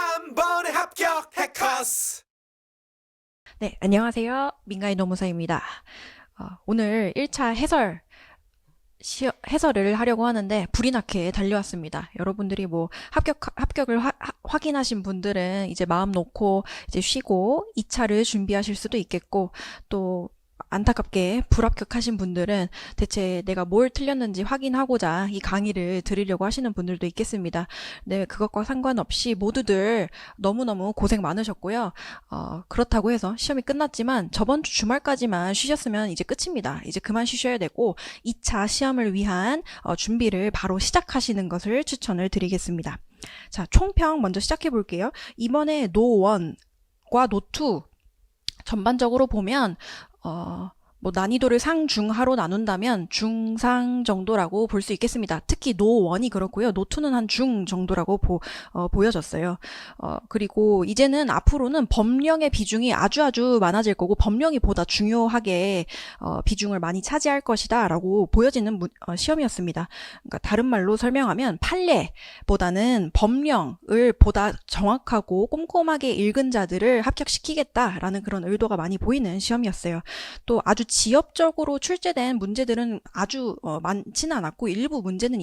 한 번에 합격 해커스. 네, 안녕하세요. 민가인 노무사입니다. 오늘 1차 해설을 하려고 하는데 불이 나게 달려왔습니다. 여러분들이 뭐 합격을 확인하신 분들은 이제 마음 놓고 이제 쉬고 2차를 준비하실 수도 있겠고, 또 안타깝게 불합격하신 분들은 대체 내가 뭘 틀렸는지 확인하고자 이 강의를 들으려고 하시는 분들도 있겠습니다. 네, 그것과 상관없이 모두들 너무너무 고생 많으셨고요. 그렇다고 해서 시험이 끝났지만 저번 주 주말까지만 쉬셨으면 이제 끝입니다. 이제 그만 쉬셔야 되고 2차 시험을 위한 준비를 바로 시작하시는 것을 추천을 드리겠습니다. 자, 총평 먼저 시작해 볼게요. 이번에 노1과 노2 전반적으로 보면 뭐 난이도를 상중하로 나눈다면 중상 정도라고 볼 수 있겠습니다. 특히 노1이 그렇고요. 노2는 한 중 정도라고 보여졌어요. 그리고 이제는 앞으로는 법령의 비중이 아주 많아질 거고, 법령이 보다 중요하게 비중을 많이 차지할 것이다 라고 보여지는 시험이었습니다. 그러니까 다른 말로 설명하면 판례보다는 법령을 보다 정확하고 꼼꼼하게 읽은 자들을 합격시키겠다라는 그런 의도가 많이 보이는 시험이었어요. 또 아주 지엽적으로 출제된 문제들은 아주 많지는 않았고, 일부 문제는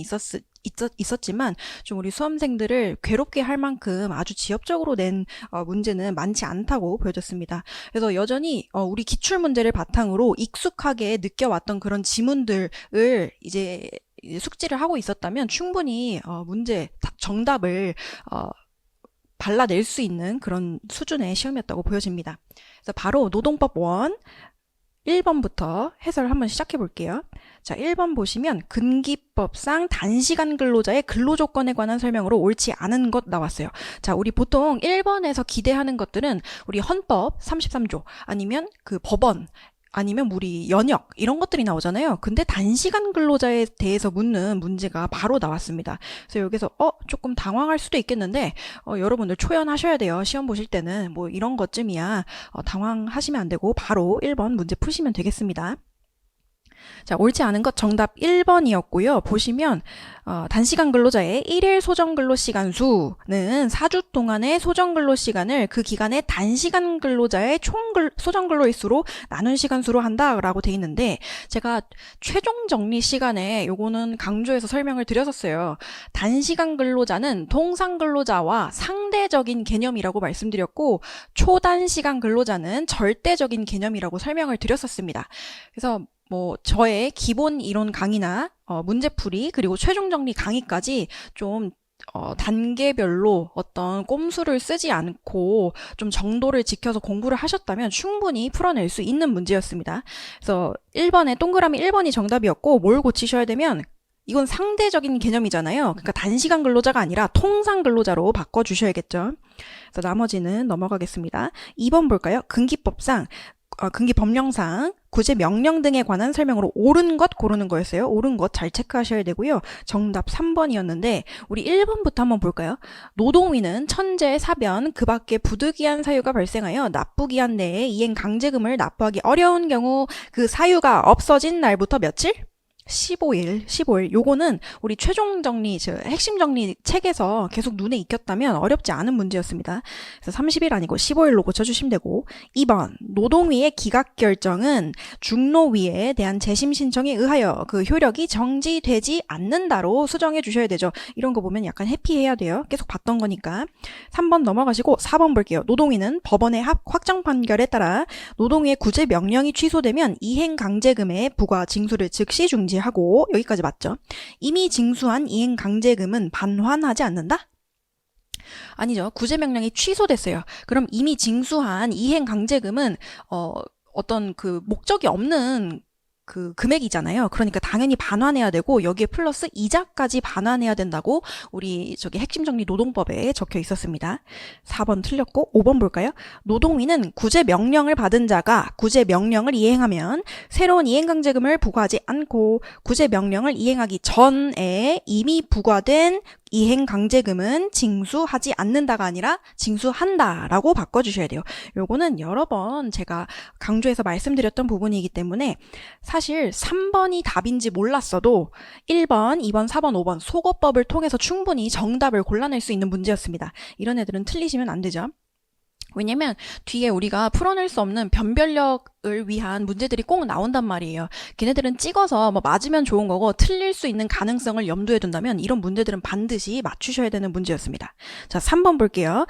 있었지만 좀 우리 수험생들을 괴롭게 할 만큼 아주 지엽적으로 낸 문제는 많지 않다고 보여졌습니다. 그래서 여전히 우리 기출문제를 바탕으로 익숙하게 느껴왔던 그런 지문들을 이제 숙지를 하고 있었다면 충분히 문제 정답을 발라낼 수 있는 그런 수준의 시험이었다고 보여집니다. 그래서 바로 노동법 1, 1번부터 해설을 한번 시작해 볼게요. 자, 1번 보시면 근기법상 단시간 근로자의 근로조건에 관한 설명으로 옳지 않은 것 나왔어요. 자, 우리 보통 1번에서 기대하는 것들은 우리 헌법 33조 아니면 그 법원 아니면 우리 연역 이런 것들이 나오잖아요. 근데 단시간 근로자에 대해서 묻는 문제가 바로 나왔습니다. 그래서 여기서 조금 당황할 수도 있겠는데 여러분들 초연하셔야 돼요. 시험 보실 때는 뭐 이런 것쯤이야 당황하시면 안 되고 바로 1번 문제 푸시면 되겠습니다. 자, 옳지 않은 것 정답 1번이었고요. 보시면 단시간 근로자의 1일 소정근로시간 수는 4주 동안의 소정근로시간을 그 기간의 단시간 근로자의 총 소정근로일 수로 나눈 시간수로 한다라고 돼 있는데, 제가 최종 정리 시간에 요거는 강조해서 설명을 드렸었어요. 단시간 근로자는 통상 근로자와 상대적인 개념이라고 말씀드렸고, 초단시간 근로자는 절대적인 개념이라고 설명을 드렸었습니다. 그래서 뭐 저의 기본 이론 강의나 문제풀이 그리고 최종 정리 강의까지 좀 단계별로 어떤 꼼수를 쓰지 않고 좀 정도를 지켜서 공부를 하셨다면 충분히 풀어낼 수 있는 문제였습니다. 그래서 1번에 동그라미 1번이 정답이었고, 뭘 고치셔야 되면 이건 상대적인 개념이잖아요. 그러니까 단시간 근로자가 아니라 통상 근로자로 바꿔주셔야겠죠. 그래서 나머지는 넘어가겠습니다. 2번 볼까요? 근기법령상 구제 명령 등에 관한 설명으로 옳은 것 고르는 거였어요. 옳은 것 잘 체크하셔야 되고요. 정답 3번이었는데 우리 1번부터 한번 볼까요? 노동위는 천재, 사변, 그 밖에 부득이한 사유가 발생하여 납부기한 내에 이행 강제금을 납부하기 어려운 경우 그 사유가 없어진 날부터 며칠? 15일. 요거는 우리 최종 정리, 핵심 정리 책에서 계속 눈에 익혔다면 어렵지 않은 문제였습니다. 그래서 30일 아니고 15일로 고쳐주시면 되고, 2번 노동위의 기각 결정은 중노위에 대한 재심 신청에 의하여 그 효력이 정지되지 않는다로 수정해 주셔야 되죠. 이런 거 보면 약간 해피해야 돼요. 계속 봤던 거니까. 3번 넘어가시고 4번 볼게요. 노동위는 법원의 확정 판결에 따라 노동위의 구제 명령이 취소되면 이행 강제금의 부과 징수를 즉시 중지하고, 여기까지 맞죠? 이미 징수한 이행 강제금은 반환하지 않는다? 아니죠. 구제 명령이 취소됐어요. 그럼 이미 징수한 이행 강제금은 어떤 그 목적이 없는 그 금액이잖아요. 그러니까 당연히 반환해야 되고, 여기에 플러스 이자까지 반환해야 된다고 우리 핵심 정리 노동법에 적혀 있었습니다. 4번 틀렸고 5번 볼까요? 노동위는 구제 명령을 받은 자가 구제 명령을 이행하면 새로운 이행강제금을 부과하지 않고 구제 명령을 이행하기 전에 이미 부과된 이행강제금은 징수하지 않는다가 아니라 징수한다라고 바꿔주셔야 돼요. 요거는 여러 번 제가 강조해서 말씀드렸던 부분이기 때문에 사실 3번이 답인지 몰랐어도 1번, 2번, 4번, 5번 속어법을 통해서 충분히 정답을 골라낼 수 있는 문제였습니다. 이런 애들은 틀리시면 안 되죠. 왜냐면 뒤에 우리가 풀어낼 수 없는 변별력을 위한 문제들이 꼭 나온단 말이에요. 걔네들은 찍어서 뭐 맞으면 좋은 거고 틀릴 수 있는 가능성을 염두에 둔다면 이런 문제들은 반드시 맞추셔야 되는 문제였습니다. 자, 3번 볼게요.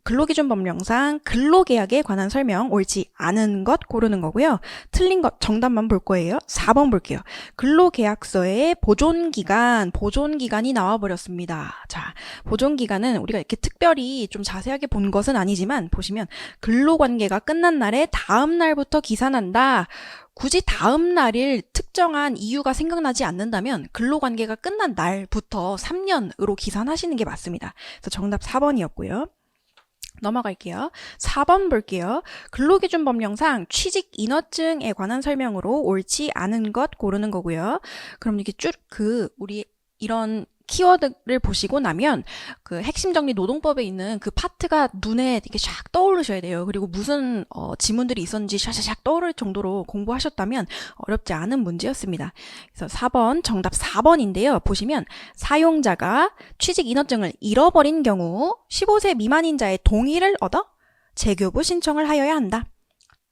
근로기준 법령상 근로계약에 관한 설명 옳지 않은 것 고르는 거고요. 틀린 것 정답만 볼 거예요. 4번 볼게요. 근로계약서에 보존기간이 나와버렸습니다. 자, 보존기간은 우리가 이렇게 특별히 좀 자세하게 본 것은 아니지만 보시면 근로관계가 끝난 날에 다음 날부터 기산한다. 굳이 다음 날일 특정한 이유가 생각나지 않는다면 근로관계가 끝난 날부터 3년으로 기산하시는 게 맞습니다. 그래서 정답 4번이었고요. 넘어갈게요. 4번 볼게요. 근로기준 법령상 취직 인허증에 관한 설명으로 옳지 않은 것 고르는 거고요. 그럼 이렇게 우리 이런 키워드를 보시고 나면 그 핵심 정리 노동법에 있는 그 파트가 눈에 이렇게 샥 떠오르셔야 돼요. 그리고 무슨 지문들이 있었는지 샥샥 떠오를 정도로 공부하셨다면 어렵지 않은 문제였습니다. 그래서 4번 정답 4번인데요. 보시면 사용자가 취직 인허증을 잃어버린 경우 15세 미만인 자의 동의를 얻어 재교부 신청을 하여야 한다.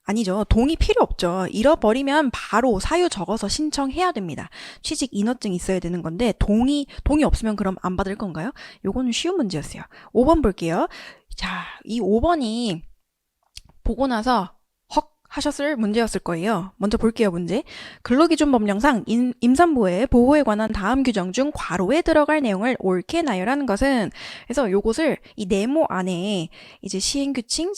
아니죠. 동의 필요 없죠. 잃어버리면 바로 사유 적어서 신청해야 됩니다. 취직 인허증 있어야 되는 건데 동의 없으면 그럼 안 받을 건가요? 요거는 쉬운 문제였어요. 5번 볼게요. 자, 이 5번이 보고 나서 헉 하셨을 문제였을 거예요. 먼저 볼게요. 문제. 근로기준 법령상 임산부의 보호에 관한 다음 규정 중 괄호에 들어갈 내용을 옳게 나열하는 것은, 그래서 요것을 이 네모 안에 이제 시행규칙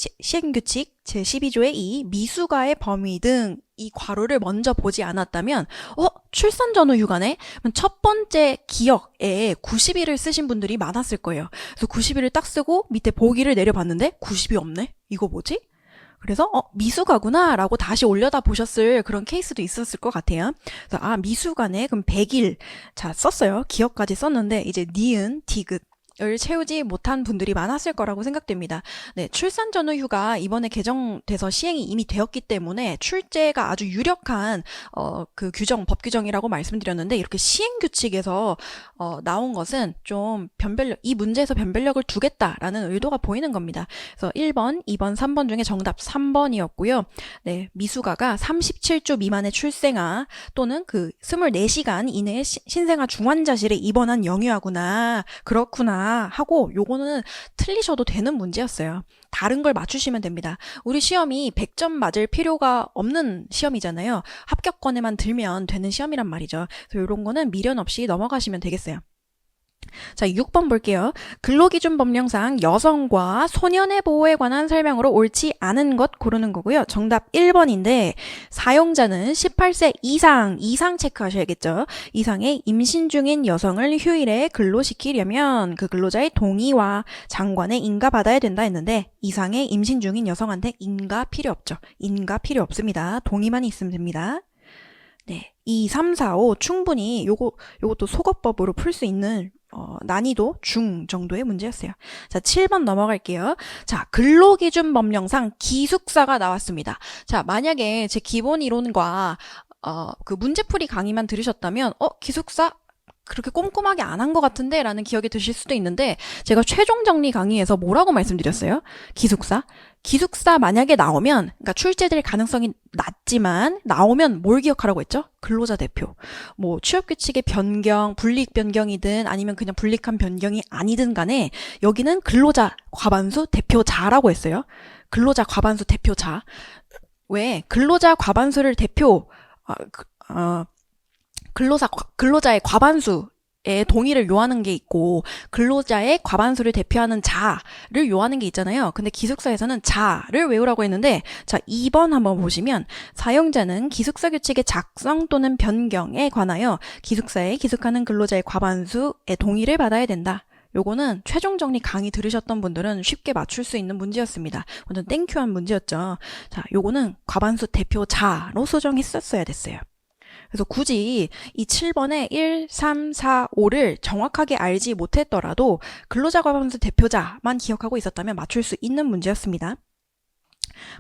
제12조의 2 미수가의 범위 등 이 괄호를 먼저 보지 않았다면 출산 전후 휴가네? 첫 번째 기억에 90일을 쓰신 분들이 많았을 거예요. 그래서 90일을 딱 쓰고 밑에 보기를 내려봤는데 90이 없네? 이거 뭐지? 그래서 미수가구나 라고 다시 올려다 보셨을 그런 케이스도 있었을 것 같아요. 그래서 미수가네, 그럼 100일 자 썼어요. 기억까지 썼는데 이제 니은, 디귿 을 채우지 못한 분들이 많았을 거라고 생각됩니다. 네, 출산 전후 휴가 이번에 개정돼서 시행이 이미 되었기 때문에 출제가 아주 유력한 그 법 규정이라고 말씀드렸는데, 이렇게 시행 규칙에서 나온 것은 좀 이 문제에서 변별력을 두겠다라는 의도가 보이는 겁니다. 그래서 1번, 2번, 3번 중에 정답 3번이었고요. 네, 미수가가 37주 미만의 출생아 또는 그 24시간 이내에 신생아 중환자실에 입원한 영유아구나. 그렇구나. 하고 요거는 틀리셔도 되는 문제였어요. 다른 걸 맞추시면 됩니다. 우리 시험이 100점 맞을 필요가 없는 시험이잖아요. 합격권에만 들면 되는 시험이란 말이죠. 그래서 이런 거는 미련 없이 넘어가시면 되겠어요. 자, 6번 볼게요. 근로기준 법령상 여성과 소년의 보호에 관한 설명으로 옳지 않은 것 고르는 거고요. 정답 1번인데 사용자는 18세 이상 체크하셔야겠죠. 이상의 임신 중인 여성을 휴일에 근로시키려면 그 근로자의 동의와 장관의 인가 받아야 된다 했는데 이상의 임신 중인 여성한테 인가 필요 없죠. 인가 필요 없습니다. 동의만 있으면 됩니다. 네, 2, 3, 4, 5 충분히 요것도 속어법으로 풀 수 있는 난이도 중 정도의 문제였어요. 자, 7번 넘어갈게요. 자, 근로기준 법령상 기숙사가 나왔습니다. 자, 만약에 제 기본 이론과 그 문제풀이 강의만 들으셨다면 기숙사 그렇게 꼼꼼하게 안 한 것 같은데 라는 기억이 드실 수도 있는데, 제가 최종 정리 강의에서 뭐라고 말씀드렸어요? 기숙사 만약에 나오면, 그러니까 출제될 가능성이 낮지만 나오면 뭘 기억하라고 했죠? 근로자 대표. 뭐 취업규칙의 변경, 불이익 변경이든 아니면 그냥 불이익한 변경이 아니든 간에 여기는 근로자 과반수 대표자라고 했어요. 근로자 과반수 대표자. 왜? 근로자 과반수를 근로자의 과반수의 동의를 요하는 게 있고 근로자의 과반수를 대표하는 자를 요하는 게 있잖아요. 근데 기숙사에서는 자를 외우라고 했는데, 자, 2번 한번 보시면 사용자는 기숙사 규칙의 작성 또는 변경에 관하여 기숙사에 기숙하는 근로자의 과반수의 동의를 받아야 된다. 요거는 최종 정리 강의 들으셨던 분들은 쉽게 맞출 수 있는 문제였습니다. 완전 땡큐한 문제였죠. 자, 요거는 과반수 대표자로 수정했었어야 됐어요. 그래서 굳이 이 7번에 1, 3, 4, 5를 정확하게 알지 못했더라도 근로자관계 대표자만 기억하고 있었다면 맞출 수 있는 문제였습니다.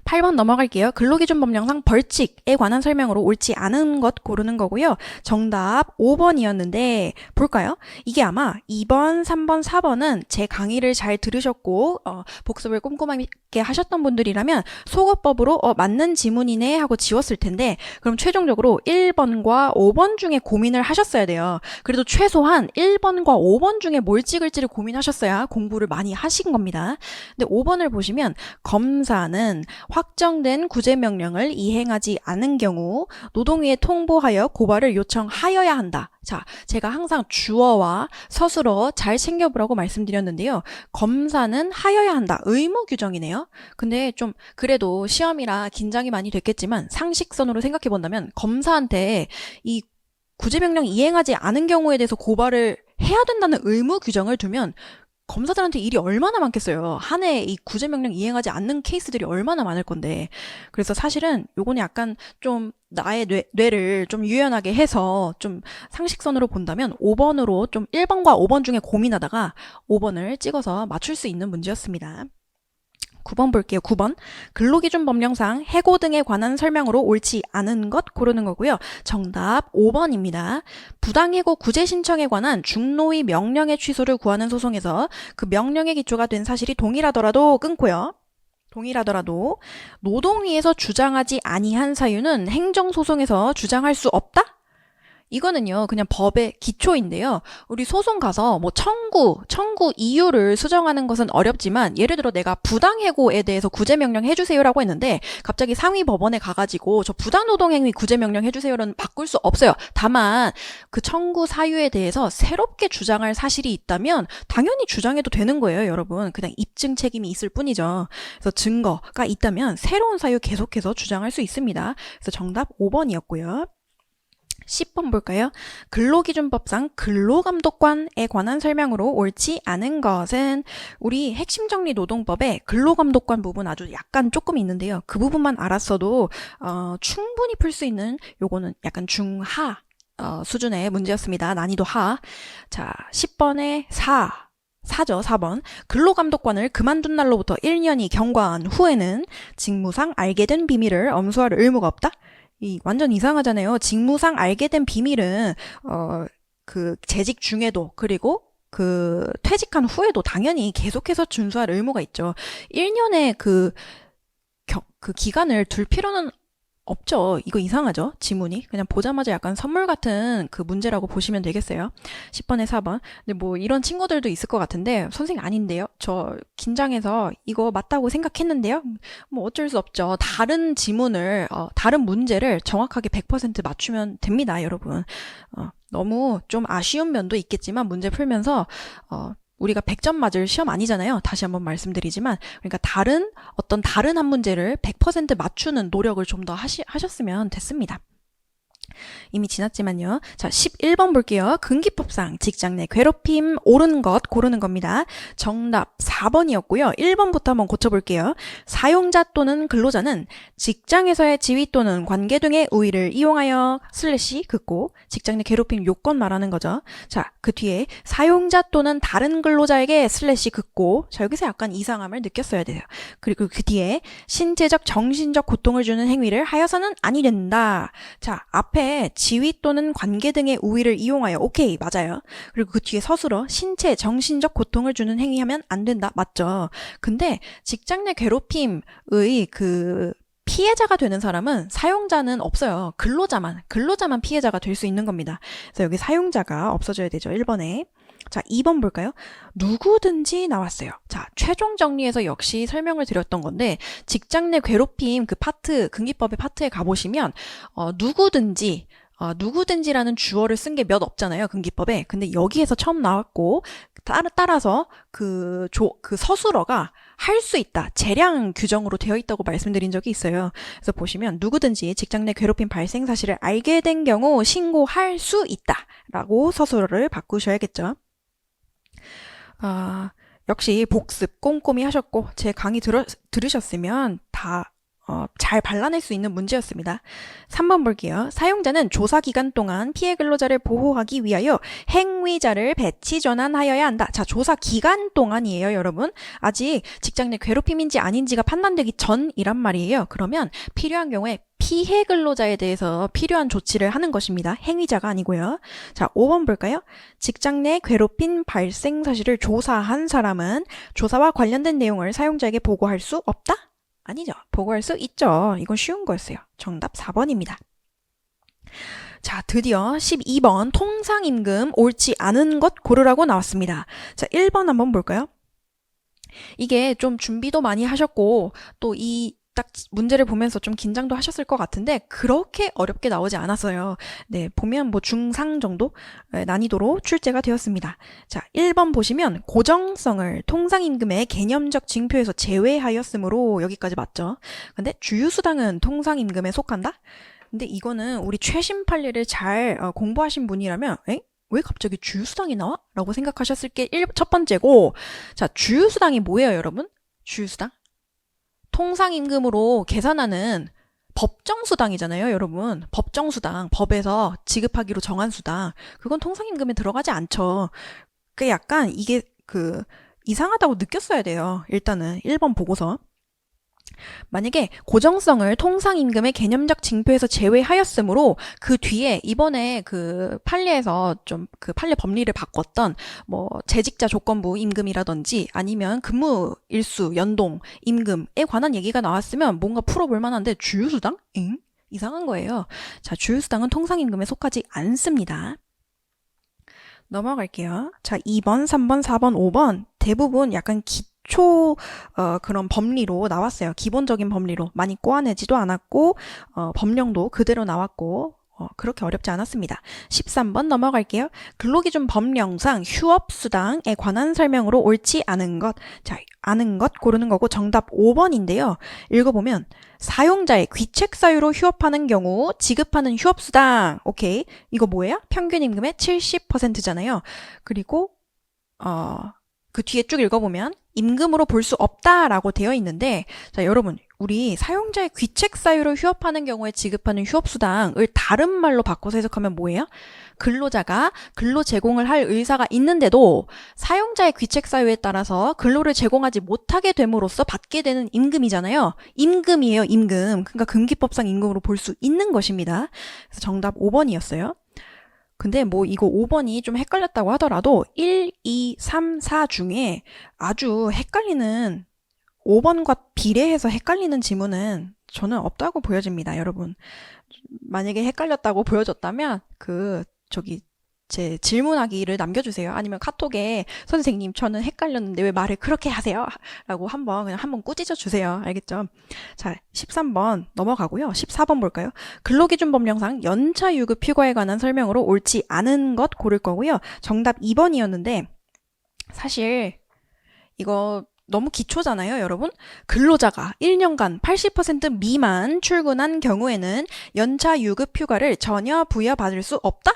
8번 넘어갈게요. 근로기준 법령상 벌칙에 관한 설명으로 옳지 않은 것 고르는 거고요. 정답 5번이었는데 볼까요? 이게 아마 2번, 3번, 4번은 제 강의를 잘 들으셨고 복습을 꼼꼼하게 하셨던 분들이라면 속어법으로 맞는 지문이네 하고 지웠을 텐데 그럼 최종적으로 1번과 5번 중에 고민을 하셨어야 돼요. 그래도 최소한 1번과 5번 중에 뭘 찍을지를 고민하셨어야 공부를 많이 하신 겁니다. 근데 5번을 보시면 검사는 확정된 구제명령을 이행하지 않은 경우 노동위에 통보하여 고발을 요청하여야 한다. 자, 제가 항상 주어와 서술어 잘 챙겨보라고 말씀드렸는데요. 검사는 하여야 한다. 의무 규정이네요. 근데 좀 그래도 시험이라 긴장이 많이 됐겠지만 상식선으로 생각해 본다면 검사한테 이 구제명령 이행하지 않은 경우에 대해서 고발을 해야 된다는 의무 규정을 두면 검사들한테 일이 얼마나 많겠어요. 한 해에 이 구제명령 이행하지 않는 케이스들이 얼마나 많을 건데. 그래서 사실은 요거는 약간 좀 나의 뇌를 좀 유연하게 해서 좀 상식선으로 본다면 5번으로 좀 1번과 5번 중에 고민하다가 5번을 찍어서 맞출 수 있는 문제였습니다. 9번 볼게요. 9번. 근로기준 법령상 해고 등에 관한 설명으로 옳지 않은 것 고르는 거고요. 정답 5번입니다. 부당해고 구제 신청에 관한 중노위 명령의 취소를 구하는 소송에서 그 명령의 기초가 된 사실이 동일하더라도 끊고요. 동일하더라도 노동위에서 주장하지 아니한 사유는 행정소송에서 주장할 수 없다? 이거는요, 그냥 법의 기초인데요. 우리 소송 가서 뭐 청구 이유를 수정하는 것은 어렵지만, 예를 들어 내가 부당해고에 대해서 구제명령 해주세요라고 했는데, 갑자기 상위 법원에 가가지고 저 부당노동행위 구제명령 해주세요는 바꿀 수 없어요. 다만, 그 청구 사유에 대해서 새롭게 주장할 사실이 있다면, 당연히 주장해도 되는 거예요, 여러분. 그냥 입증 책임이 있을 뿐이죠. 그래서 증거가 있다면, 새로운 사유 계속해서 주장할 수 있습니다. 그래서 정답 5번이었고요. 10번 볼까요? 근로기준법상 근로감독관에 관한 설명으로 옳지 않은 것은 우리 핵심정리노동법에 근로감독관 부분 아주 약간 조금 있는데요. 그 부분만 알았어도 충분히 풀 수 있는 요거는 약간 중하 수준의 문제였습니다. 난이도 하. 자, 10번에 4죠, 4번. 근로감독관을 그만둔 날로부터 1년이 경과한 후에는 직무상 알게 된 비밀을 엄수할 의무가 없다? 완전 이상하잖아요. 직무상 알게 된 비밀은 그 재직 중에도 그리고 그 퇴직한 후에도 당연히 계속해서 준수할 의무가 있죠. 1년의 그 기간을 둘 필요는 없죠. 이거 이상하죠? 지문이. 그냥 보자마자 약간 선물 같은 그 문제라고 보시면 되겠어요. 10번에 4번. 근데 뭐 이런 친구들도 있을 것 같은데 선생님 아닌데요? 저 긴장해서 이거 맞다고 생각했는데요? 뭐 어쩔 수 없죠. 다른 지문을 다른 문제를 정확하게 100% 맞추면 됩니다, 여러분. 너무 좀 아쉬운 면도 있겠지만 문제 풀면서 우리가 100점 맞을 시험 아니잖아요. 다시 한번 말씀드리지만 그러니까 어떤 다른 한 문제를 100% 맞추는 노력을 좀 더 하셨으면 됐습니다. 이미 지났지만요. 자, 11번 볼게요. 근기법상 직장 내 괴롭힘 옳은 것 고르는 겁니다. 정답 4번이었고요. 1번부터 한번 고쳐볼게요. 사용자 또는 근로자는 직장에서의 지위 또는 관계 등의 우위를 이용하여 긋고 직장 내 괴롭힘 요건 말하는 거죠. 자, 그 뒤에 사용자 또는 다른 근로자에게 긋고 자, 여기서 약간 이상함을 느꼈어야 돼요. 그리고 그 뒤에 신체적 정신적 고통을 주는 행위를 하여서는 아니 된다. 자, 앞에 지위 또는 관계 등의 우위를 이용하여 오케이 맞아요. 그리고 그 뒤에 서술어 신체 정신적 고통을 주는 행위하면 안 된다 맞죠. 근데 직장 내 괴롭힘의 그 피해자가 되는 사람은 사용자는 없어요. 근로자만 피해자가 될 수 있는 겁니다. 그래서 여기 사용자가 없어져야 되죠. 1번에. 자, 2번 볼까요? 누구든지 나왔어요. 자, 최종 정리에서 역시 설명을 드렸던 건데 직장 내 괴롭힘 그 파트, 근기법의 파트에 가보시면 누구든지라는 주어를 쓴 게 몇 없잖아요. 근기법에. 근데 여기에서 처음 나왔고 따라서 그 서술어가 할 수 있다. 재량 규정으로 되어 있다고 말씀드린 적이 있어요. 그래서 보시면 누구든지 직장 내 괴롭힘 발생 사실을 알게 된 경우 신고할 수 있다. 라고 서술어를 바꾸셔야겠죠. 역시 복습 꼼꼼히 하셨고 제 강의 들으셨으면 다 잘 발라낼 수 있는 문제였습니다. 3번 볼게요. 사용자는 조사 기간 동안 피해 근로자를 보호하기 위하여 행위자를 배치 전환하여야 한다. 자, 조사 기간 동안이에요, 여러분. 아직 직장 내 괴롭힘인지 아닌지가 판단되기 전이란 말이에요. 그러면 필요한 경우에 피해 근로자에 대해서 필요한 조치를 하는 것입니다. 행위자가 아니고요. 자, 5번 볼까요? 직장 내 괴롭힘 발생 사실을 조사한 사람은 조사와 관련된 내용을 사용자에게 보고할 수 없다? 아니죠. 보고할 수 있죠. 이건 쉬운 거였어요. 정답 4번입니다. 자, 드디어 12번 통상임금 옳지 않은 것 고르라고 나왔습니다. 자, 1번 한번 볼까요? 이게 좀 준비도 많이 하셨고 또 이 딱 문제를 보면서 좀 긴장도 하셨을 것 같은데 그렇게 어렵게 나오지 않았어요. 네, 보면 뭐 중상 정도 난이도로 출제가 되었습니다. 자, 1번 보시면 고정성을 통상임금의 개념적 징표에서 제외하였으므로 여기까지 맞죠? 근데 주휴수당은 통상임금에 속한다? 근데 이거는 우리 최신 판례를 잘 공부하신 분이라면 왜 갑자기 주휴수당이 나와? 라고 생각하셨을 게 첫 번째고, 자, 주휴수당이 뭐예요, 여러분? 주휴수당? 통상임금으로 계산하는 법정수당이잖아요, 여러분. 법정수당, 법에서 지급하기로 정한 수당. 그건 통상임금에 들어가지 않죠. 그 약간 이게 이상하다고 느꼈어야 돼요. 일단은 1번 보고서. 만약에 고정성을 통상임금의 개념적 징표에서 제외하였으므로 그 뒤에 이번에 그 판례에서 좀 그 판례 법리를 바꿨던 뭐 재직자 조건부 임금이라든지 아니면 근무 일수, 연동, 임금에 관한 얘기가 나왔으면 뭔가 풀어볼 만한데 주휴수당? 응? 이상한 거예요. 자, 주휴수당은 통상임금에 속하지 않습니다. 넘어갈게요. 자, 2번, 3번, 4번, 5번 대부분 약간 그런 법리로 나왔어요. 기본적인 법리로 많이 꼬아내지도 않았고 법령도 그대로 나왔고 그렇게 어렵지 않았습니다. 13번 넘어갈게요. 근로기준 법령상 휴업수당에 관한 설명으로 옳지 않은 것. 자, 아는 것 고르는 거고 정답 5번인데요. 읽어보면 사용자의 귀책 사유로 휴업하는 경우 지급하는 휴업수당. 오케이. 이거 뭐예요? 평균 임금의 70%잖아요. 그리고 그 뒤에 쭉 읽어보면 임금으로 볼 수 없다라고 되어 있는데 자, 여러분 우리 사용자의 귀책 사유로 휴업하는 경우에 지급하는 휴업수당을 다른 말로 바꿔서 해석하면 뭐예요? 근로자가 근로 제공을 할 의사가 있는데도 사용자의 귀책 사유에 따라서 근로를 제공하지 못하게 됨으로써 받게 되는 임금이잖아요. 임금이에요, 임금. 그러니까 금기법상 임금으로 볼 수 있는 것입니다. 그래서 정답 5번이었어요. 근데 뭐 이거 5번이 좀 헷갈렸다고 하더라도 1, 2, 3, 4 중에 아주 헷갈리는 5번과 비례해서 헷갈리는 지문은 저는 없다고 보여집니다, 여러분. 만약에 헷갈렸다고 보여졌다면 제 질문하기를 남겨주세요. 아니면 카톡에 선생님 저는 헷갈렸는데 왜 말을 그렇게 하세요? 라고 그냥 한번 꾸짖어 주세요. 알겠죠? 자, 13번 넘어가고요. 14번 볼까요? 근로기준법령상 연차유급 휴가에 관한 설명으로 옳지 않은 것 고를 거고요. 정답 2번이었는데 사실 이거 너무 기초잖아요, 여러분. 근로자가 1년간 80% 미만 출근한 경우에는 연차 유급 휴가를 전혀 부여받을 수 없다?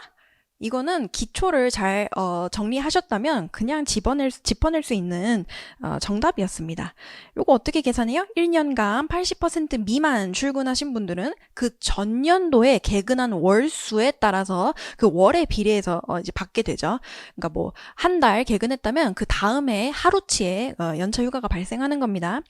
이거는 기초를 잘 정리하셨다면 그냥 짚어낼 수 있는 정답이었습니다. 요거 어떻게 계산해요? 1년간 80% 미만 출근하신 분들은 그 전년도에 개근한 월수에 따라서 그 월에 비례해서 이제 받게 되죠. 그러니까 뭐 한 달 개근했다면 그 다음에 하루치에 연차 휴가가 발생하는 겁니다.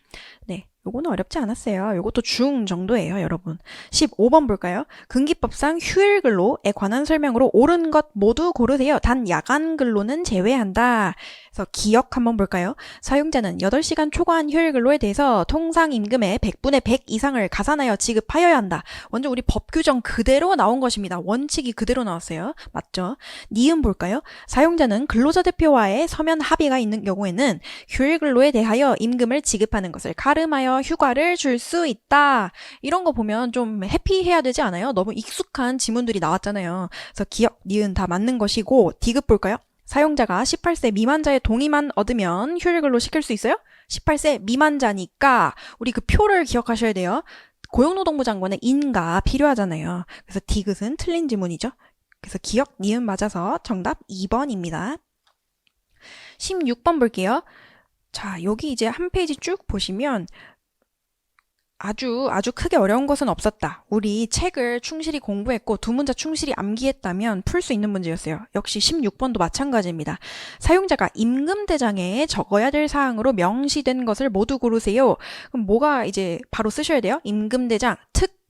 네. 요거는 어렵지 않았어요. 요것도 중 정도예요, 여러분. 15번 볼까요? 근기법상 휴일 근로에 관한 설명으로 옳은 것 모두 고르세요. 단 야간 근로는 제외한다. 그래서 기억 한번 볼까요? 사용자는 8시간 초과한 휴일 근로에 대해서 통상 임금의 100분의 100 이상을 가산하여 지급하여야 한다. 완전 우리 법 규정 그대로 나온 것입니다. 원칙이 그대로 나왔어요. 맞죠? 니은 볼까요? 사용자는 근로자 대표와의 서면 합의가 있는 경우에는 휴일 근로에 대하여 임금을 지급하는 것을 가름하여 휴가를 줄 수 있다. 이런 거 보면 좀 해피해야 되지 않아요? 너무 익숙한 지문들이 나왔잖아요. 그래서 기억, 니은 다 맞는 것이고 디귿 볼까요? 사용자가 18세 미만자의 동의만 얻으면 휴일 근로 시킬 수 있어요? 18세 미만자니까 우리 그 표를 기억하셔야 돼요. 고용노동부 장관의 인가 필요하잖아요. 그래서 디귿은 틀린 지문이죠. 그래서 기억, 니은 맞아서 정답 2번입니다. 16번 볼게요. 자, 여기 이제 한 페이지 쭉 보시면 아주 크게 어려운 것은 없었다. 우리 책을 충실히 공부했고 두 문자 충실히 암기했다면 풀 수 있는 문제였어요. 역시 16번도 마찬가지입니다. 사용자가 임금대장에 적어야 될 사항으로 명시된 것을 모두 고르세요. 그럼 뭐가 이제 바로 쓰셔야 돼요? 임금대장,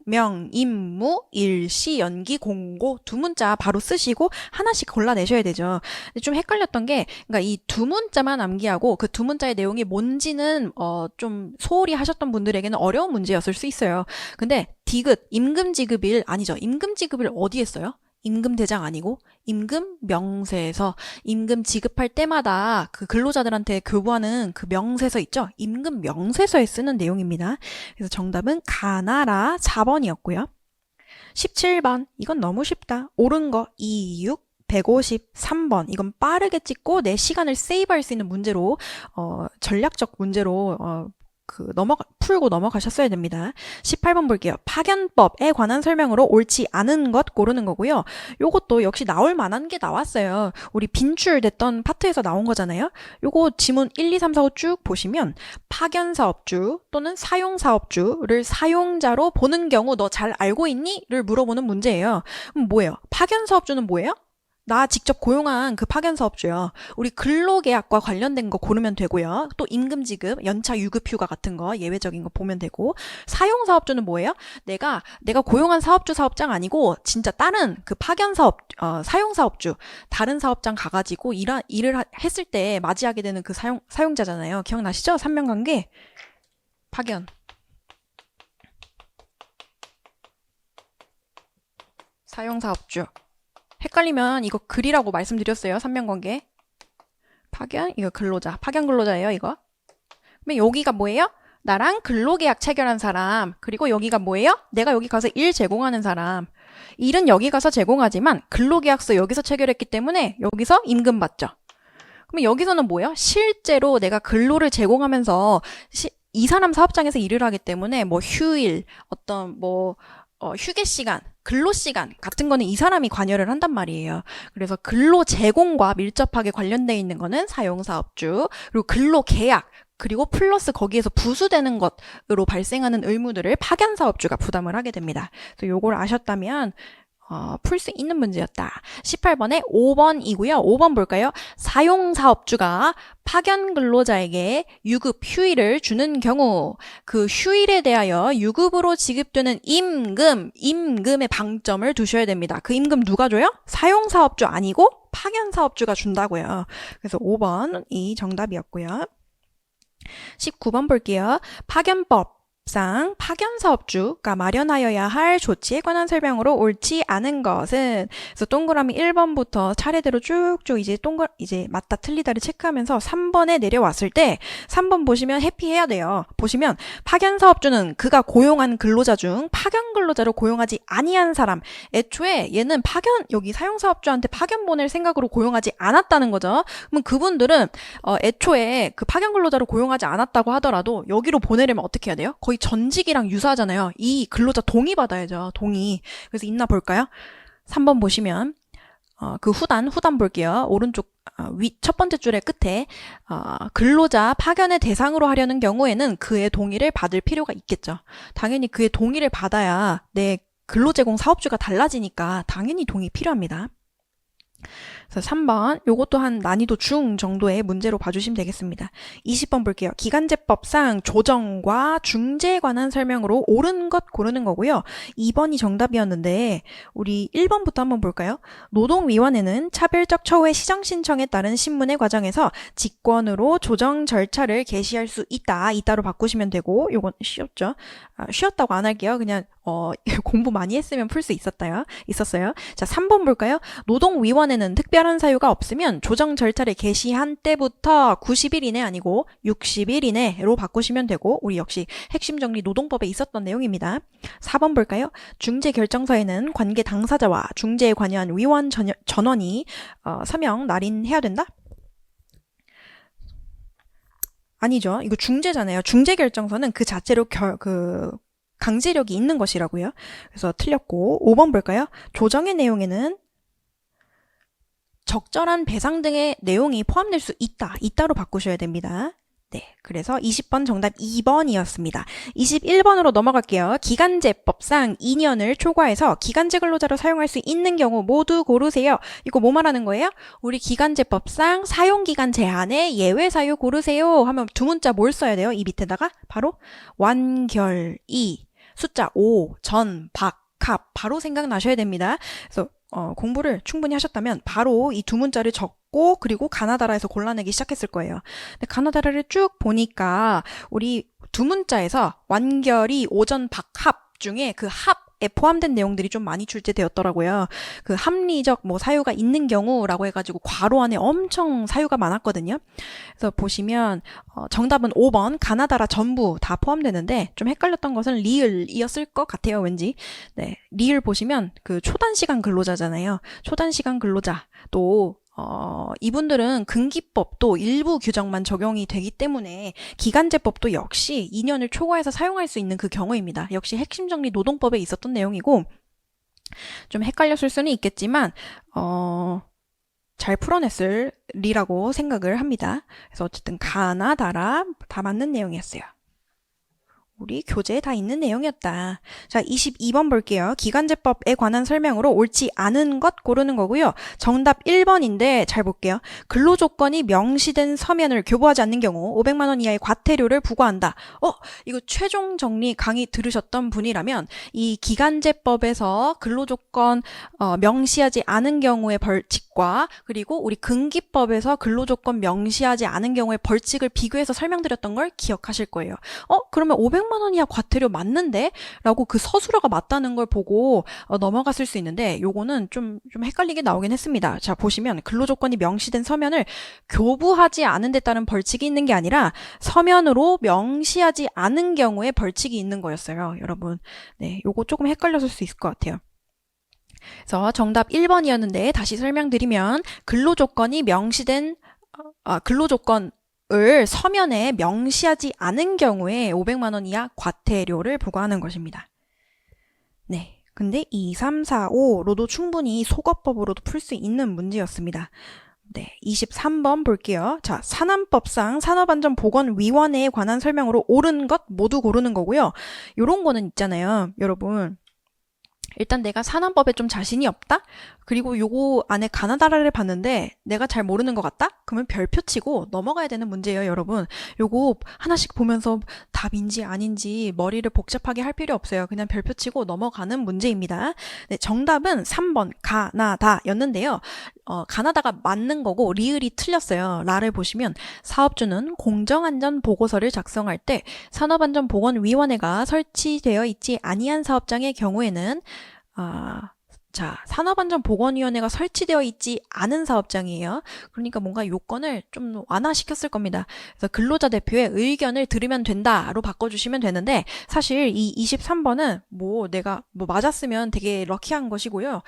명, 임무, 일시, 연기, 공고 두 문자 바로 쓰시고 하나씩 골라내셔야 되죠. 근데 좀 헷갈렸던 게, 그러니까 이 두 문자만 암기하고 그 두 문자의 내용이 뭔지는 좀 소홀히 하셨던 분들에게는 어려운 문제였을 수 있어요. 근데 디귿, 임금지급일 아니죠. 임금지급일 어디에 써요? 임금대장 아니고 임금 명세서 임금 지급할 때마다 그 근로자들한테 교부하는 그 명세서 있죠? 임금 명세서에 쓰는 내용입니다. 그래서 정답은 가나라 4번이었고요. 17번 이건 너무 쉽다. 옳은 거 26, 153번 이건 빠르게 찍고 내 시간을 세이브할 수 있는 문제로 전략적 문제로 풀고 넘어가셨어야 됩니다. 18번 볼게요. 파견법에 관한 설명으로 옳지 않은 것 고르는 거고요. 요것도 역시 나올 만한 게 나왔어요. 우리 빈출됐던 파트에서 나온 거잖아요. 요거 지문 1, 2, 3, 4, 5 쭉 보시면 파견사업주 또는 사용사업주를 사용자로 보는 경우 너 잘 알고 있니? 를 물어보는 문제예요. 그럼 뭐예요? 파견사업주는 뭐예요? 나 직접 고용한 그 파견사업주요. 우리 근로계약과 관련된 거 고르면 되고요. 또 임금지급, 연차 유급휴가 같은 거 예외적인 거 보면 되고. 사용사업주는 뭐예요? 내가 고용한 사업주 사업장 아니고 진짜 다른 그 파견사업, 사용사업주 다른 사업장 가가지고 일을 했을 때 맞이하게 되는 그 사용자잖아요. 기억나시죠? 삼명관계 파견. 사용사업주. 헷갈리면 이거 글이라고 말씀드렸어요. 삼명관계. 파견, 이거 근로자. 파견 근로자예요, 이거. 그러면 여기가 뭐예요? 나랑 근로계약 체결한 사람. 그리고 여기가 뭐예요? 내가 여기 가서 일 제공하는 사람. 일은 여기 가서 제공하지만 근로계약서 여기서 체결했기 때문에 여기서 임금 받죠. 그러면 여기서는 뭐예요? 실제로 내가 근로를 제공하면서 이 사람 사업장에서 일을 하기 때문에 뭐 휴일, 어떤 휴게 시간, 근로 시간 같은 거는 이 사람이 관여를 한단 말이에요. 그래서 근로 제공과 밀접하게 관련돼 있는 거는 사용사업주, 그리고 근로 계약, 그리고 플러스 거기에서 부수되는 것으로 발생하는 의무들을 파견사업주가 부담을 하게 됩니다. 그래서 요걸 아셨다면 풀 수 있는 문제였다. 18번에 5번이고요. 5번 볼까요? 사용사업주가 파견 근로자에게 유급 휴일을 주는 경우 그 휴일에 대하여 유급으로 지급되는 임금의 방점을 두셔야 됩니다. 그 임금 누가 줘요? 사용사업주 아니고 파견사업주가 준다고요. 그래서 5번이 정답이었고요. 19번 볼게요. 파견법 상 파견사업주가 마련하여야 할 조치에 관한 설명으로 옳지 않은 것은, 그래서 동그라미 1번부터 차례대로 쭉쭉 이제 맞다 틀리다를 체크하면서 3번에 내려왔을 때 3번 보시면 해피해야 돼요. 보시면 파견사업주는 그가 고용한 근로자 중 파견 근로자로 고용하지 아니한 사람, 애초에 얘는 여기 사용사업주한테 파견 보낼 생각으로 고용하지 않았다는 거죠. 그러면 그분들은 애초에 그 파견 근로자로 고용하지 않았다고 하더라도 여기로 보내려면 어떻게 해야 돼요? 거의 전직이랑 유사하잖아요. 이 근로자 동의 받아야죠. 동의. 그래서 있나 볼까요? 3번 보시면 그 후단 볼게요. 오른쪽 첫 번째 줄의 끝에 근로자 파견의 대상으로 하려는 경우에는 그의 동의를 받을 필요가 있겠죠. 당연히 그의 동의를 받아야 내 근로제공 사업주가 달라지니까 당연히 동의 필요합니다. 그래서 3번 요것도 한 난이도 중 정도의 문제로 봐주시면 되겠습니다. 20번 볼게요. 기간제법상 조정과 중재에 관한 설명으로 옳은 것 고르는 거고요. 2번이 정답이었는데 우리 1번부터 한번 볼까요? 노동위원회는 차별적 처우의 시정 신청에 따른 신문의 과정에서 직권으로 조정 절차를 개시할 수 있다. 이따로 바꾸시면 되고, 요건 쉬웠죠? 쉬웠다고 안 할게요. 그냥 공부 많이 했으면 풀 수 있었어요. 자, 3번 볼까요? 노동위원회는 특별한 사유가 없으면 조정 절차를 개시한 때부터 90일 이내 아니고 60일 이내로 바꾸시면 되고, 우리 역시 핵심 정리 노동법에 있었던 내용입니다. 4번 볼까요? 중재 결정서에는 관계 당사자와 중재에 관여한 위원 전원이 서명 날인해야 된다? 아니죠. 이거 중재잖아요. 중재 결정서는 그 자체로 강제력이 있는 것이라고요. 그래서 틀렸고, 5번 볼까요? 조정의 내용에는 적절한 배상 등의 내용이 포함될 수 있다. 이따로 바꾸셔야 됩니다. 네, 그래서 20번 정답 2번이었습니다. 21번으로 넘어갈게요. 기간제법상 2년을 초과해서 기간제 근로자로 사용할 수 있는 경우 모두 고르세요. 이거 뭐 말하는 거예요? 우리 기간제법상 사용기간 제한에 예외 사유 고르세요 하면 두 문자 뭘 써야 돼요? 이 밑에다가 바로 완결이 숫자 5, 전, 박, 갑 바로 생각나셔야 됩니다. 그래서 공부를 충분히 하셨다면 바로 이 두 문자를 적고 그리고 가나다라에서 골라내기 시작했을 거예요. 근데 가나다라를 쭉 보니까 우리 두 문자에서 완결이 오전 박합 중에 그 합에 포함된 내용들이 좀 많이 출제되었더라고요. 그 합리적 뭐 사유가 있는 경우라고 해가지고 괄호 안에 엄청 사유가 많았거든요. 그래서 보시면 정답은 5번 가나다라 전부 다 포함되는데 좀 헷갈렸던 것은 리을이었을 것 같아요, 왠지. 네, 리을 보시면 그 초단시간 근로자잖아요. 초단시간 근로자 또 이분들은 근기법도 일부 규정만 적용이 되기 때문에 기간제법도 역시 2년을 초과해서 사용할 수 있는 그 경우입니다. 역시 핵심 정리 노동법에 있었던 내용이고 좀 헷갈렸을 수는 있겠지만 잘 풀어냈을 리라고 생각을 합니다. 그래서 어쨌든 가나다라 다 맞는 내용이었어요. 우리 교재에 다 있는 내용이었다. 자, 22번 볼게요. 기간제법에 관한 설명으로 옳지 않은 것 고르는 거고요. 정답 1번인데 잘 볼게요. 근로조건이 명시된 서면을 교부하지 않는 경우 500만 원 이하의 과태료를 부과한다. 이거 최종 정리 강의 들으셨던 분이라면 이 기간제법에서 근로조건 명시하지 않은 경우의 벌칙과 그리고 우리 근기법에서 근로조건 명시하지 않은 경우의 벌칙을 비교해서 설명드렸던 걸 기억하실 거예요. 그러면 500만 원 이하 과태료 맞는데? 라고 그 서술어가 맞다는 걸 보고 넘어갔을 수 있는데 요거는 좀 헷갈리게 나오긴 했습니다. 자, 보시면 근로조건이 명시된 서면을 교부하지 않은 데 따른 벌칙이 있는 게 아니라 서면으로 명시하지 않은 경우에 벌칙이 있는 거였어요. 여러분. 네, 요거 조금 헷갈렸을 수 있을 것 같아요. 그래서 정답 1번이었는데 다시 설명드리면 근로조건이 명시된 근로조건 을 서면에 명시하지 않은 경우에 500만 원 이하 과태료를 부과하는 것입니다. 네, 근데 2, 3, 4, 5로도 충분히 속어법으로도 풀 수 있는 문제였습니다. 네, 23번 볼게요. 자, 산안법상 산업안전보건위원회에 관한 설명으로 옳은 것 모두 고르는 거고요. 요런 거는 있잖아요, 여러분. 일단 내가 산안법에 좀 자신이 없다? 그리고 요거 안에 가나다라를 봤는데 내가 잘 모르는 것 같다? 그러면 별표 치고 넘어가야 되는 문제예요, 여러분. 요거 하나씩 보면서 답인지 아닌지 머리를 복잡하게 할 필요 없어요. 그냥 별표 치고 넘어가는 문제입니다. 네, 정답은 3번 가나다였는데요. 가나다가 맞는 거고 리을이 틀렸어요. 라를 보시면 사업주는 공정안전 보고서를 작성할 때 산업안전보건위원회가 설치되어 있지 아니한 사업장의 경우에는 자, 산업안전보건위원회가 설치되어 있지 않은 사업장이에요. 그러니까 뭔가 요건을 좀 완화시켰을 겁니다. 그래서 근로자 대표의 의견을 들으면 된다로 바꿔주시면 되는데 사실 이 23번은 내가 맞았으면 되게 럭키한 것이고요.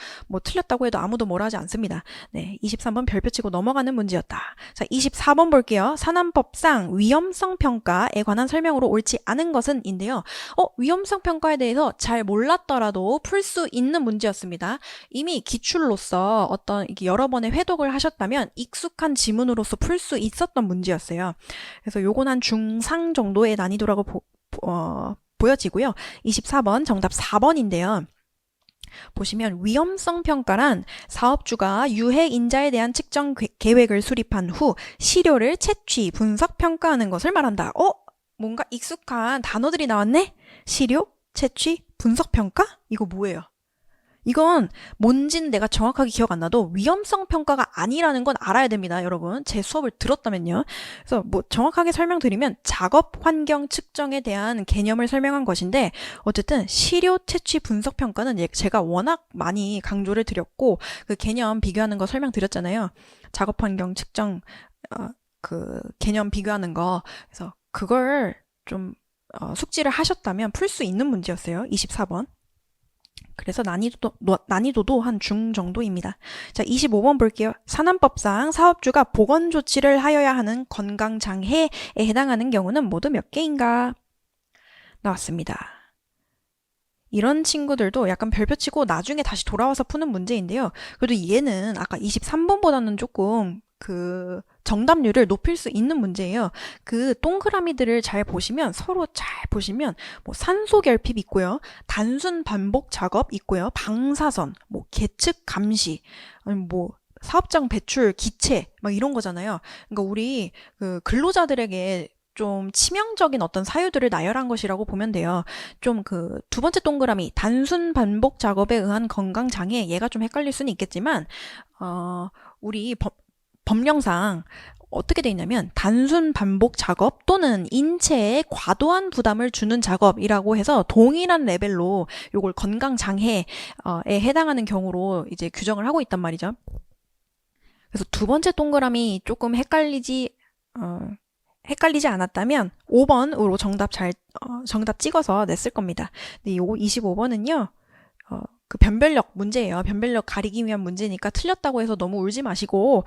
틀렸다고 해도 아무도 뭐라 하지 않습니다. 네, 23번 별표 치고 넘어가는 문제였다. 자, 24번 볼게요. 산안법상 위험성 평가에 관한 설명으로 옳지 않은 것은 인데요. 위험성 평가에 대해서 잘 몰랐더라도 풀 수 있는 문제였습니다. 이미 기출로서 어떤 여러 번의 회독을 하셨다면 익숙한 지문으로서 풀 수 있었던 문제였어요. 그래서 요건 한 중상 정도의 난이도라고 보여지고요. 24번 정답 4번인데요. 보시면 위험성 평가란 사업주가 유해 인자에 대한 측정 계획을 수립한 후 시료를 채취, 분석, 평가하는 것을 말한다. 뭔가 익숙한 단어들이 나왔네? 시료, 채취, 분석, 평가? 이거 뭐예요? 이건 뭔진 내가 정확하게 기억 안 나도 위험성 평가가 아니라는 건 알아야 됩니다, 여러분. 제 수업을 들었다면요. 그래서 정확하게 설명드리면 작업 환경 측정에 대한 개념을 설명한 것인데 어쨌든 시료 채취 분석 평가는 제가 워낙 많이 강조를 드렸고 그 개념 비교하는 거 설명드렸잖아요. 작업 환경 측정 그 개념 비교하는 거. 그래서 그걸 좀 숙지를 하셨다면 풀 수 있는 문제였어요. 24번. 그래서 난이도도 한 중 정도입니다. 자, 25번 볼게요. 산안법상 사업주가 보건 조치를 하여야 하는 건강장애에 해당하는 경우는 모두 몇 개인가? 나왔습니다. 이런 친구들도 약간 별표 치고 나중에 다시 돌아와서 푸는 문제인데요. 그래도 얘는 아까 23번보다는 조금 정답률을 높일 수 있는 문제예요. 그 동그라미들을 잘 보시면 서로 잘 보시면 뭐 산소 결핍 있고요. 단순 반복 작업 있고요. 방사선, 뭐 계측 감시, 아니 뭐 사업장 배출 기체 막 이런 거잖아요. 그러니까 우리 그 근로자들에게 좀 치명적인 어떤 사유들을 나열한 것이라고 보면 돼요. 좀 그 두 번째 동그라미 단순 반복 작업에 의한 건강 장애 얘가 좀 헷갈릴 수는 있겠지만 우리 법령상 어떻게 돼 있냐면 단순 반복 작업 또는 인체에 과도한 부담을 주는 작업이라고 해서 동일한 레벨로 요걸 건강 장애에 해당하는 경우로 이제 규정을 하고 있단 말이죠. 그래서 두 번째 동그라미 조금 헷갈리지 않았다면 5번으로 정답 찍어서 냈을 겁니다. 근데 이 25번은요, 그 변별력 문제예요. 변별력 가리기 위한 문제니까 틀렸다고 해서 너무 울지 마시고,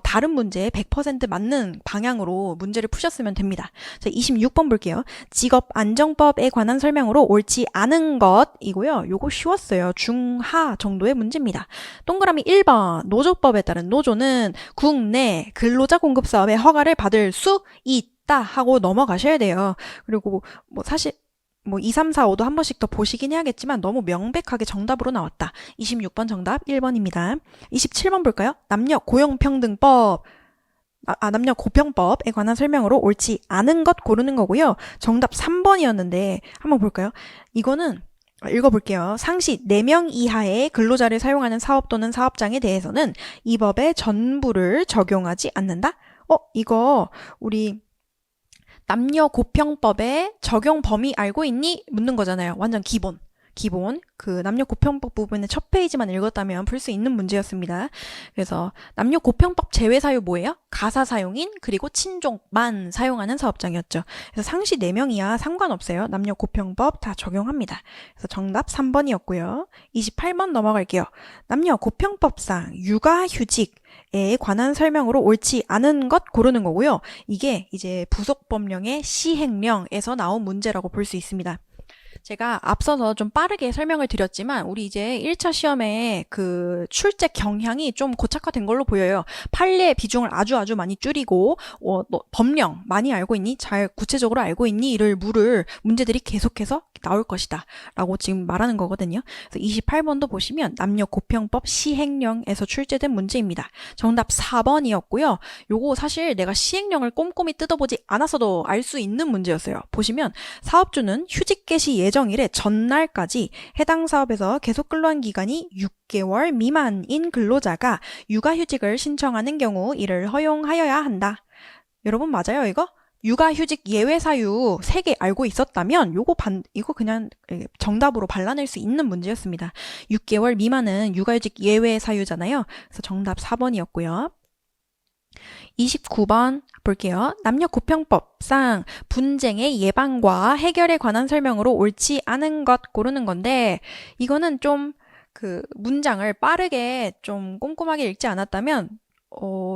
다른 문제에 100% 맞는 방향으로 문제를 푸셨으면 됩니다. 자, 26번 볼게요. 직업안정법에 관한 설명으로 옳지 않은 것이고요. 요거 쉬웠어요. 중하 정도의 문제입니다. 동그라미 1번, 노조법에 따른 노조는 국내 근로자 공급 사업의 허가를 받을 수 있다 하고 넘어가셔야 돼요. 그리고 뭐 사실 2, 3, 4, 5도 한 번씩 더 보시긴 해야겠지만 너무 명백하게 정답으로 나왔다. 26번 정답 1번입니다. 27번 볼까요? 남녀 고용평등법, 남녀 고평법에 관한 설명으로 옳지 않은 것 고르는 거고요. 정답 3번이었는데 한번 볼까요? 이거는 읽어볼게요. 상시 4명 이하의 근로자를 사용하는 사업 또는 사업장에 대해서는 이 법의 전부를 적용하지 않는다? 이거 우리 남녀 고평법의 적용 범위 알고 있니? 묻는 거잖아요. 완전 기본. 그 남녀 고평법 부분의 첫 페이지만 읽었다면 풀 수 있는 문제였습니다. 그래서 남녀 고평법 제외 사유 뭐예요? 가사 사용인 그리고 친족만 사용하는 사업장이었죠. 그래서 상시 4명이야 상관없어요. 남녀 고평법 다 적용합니다. 그래서 정답 3번이었고요. 28번 넘어갈게요. 남녀 고평법상 육아휴직에 관한 설명으로 옳지 않은 것 고르는 거고요. 이게 이제 부속법령의 시행령에서 나온 문제라고 볼 수 있습니다. 제가 앞서서 좀 빠르게 설명을 드렸지만 우리 이제 1차 시험에 그 출제 경향이 좀 고착화된 걸로 보여요. 판례 비중을 아주 많이 줄이고 너 법령 많이 알고 있니? 잘 구체적으로 알고 있니? 이를 물을 문제들이 계속해서 나올 것이다 라고 지금 말하는 거거든요. 그래서 28번도 보시면 남녀 고평법 시행령에서 출제된 문제입니다. 정답 4번이었고요. 요거 사실 내가 시행령을 꼼꼼히 뜯어보지 않았어도 알 수 있는 문제였어요. 보시면 사업주는 휴직 개시 예정일의 전날까지 해당 사업에서 계속 근로한 기간이 6개월 미만인 근로자가 육아휴직을 신청하는 경우 이를 허용하여야 한다. 여러분 맞아요 이거? 육아휴직 예외 사유 3개 알고 있었다면 이거 그냥 정답으로 발라낼 수 있는 문제였습니다. 6개월 미만은 육아휴직 예외 사유잖아요. 그래서 정답 4번이었고요. 29번 볼게요. 남녀 고평법상 분쟁의 예방과 해결에 관한 설명으로 옳지 않은 것 고르는 건데 이거는 좀 그 문장을 빠르게 좀 꼼꼼하게 읽지 않았다면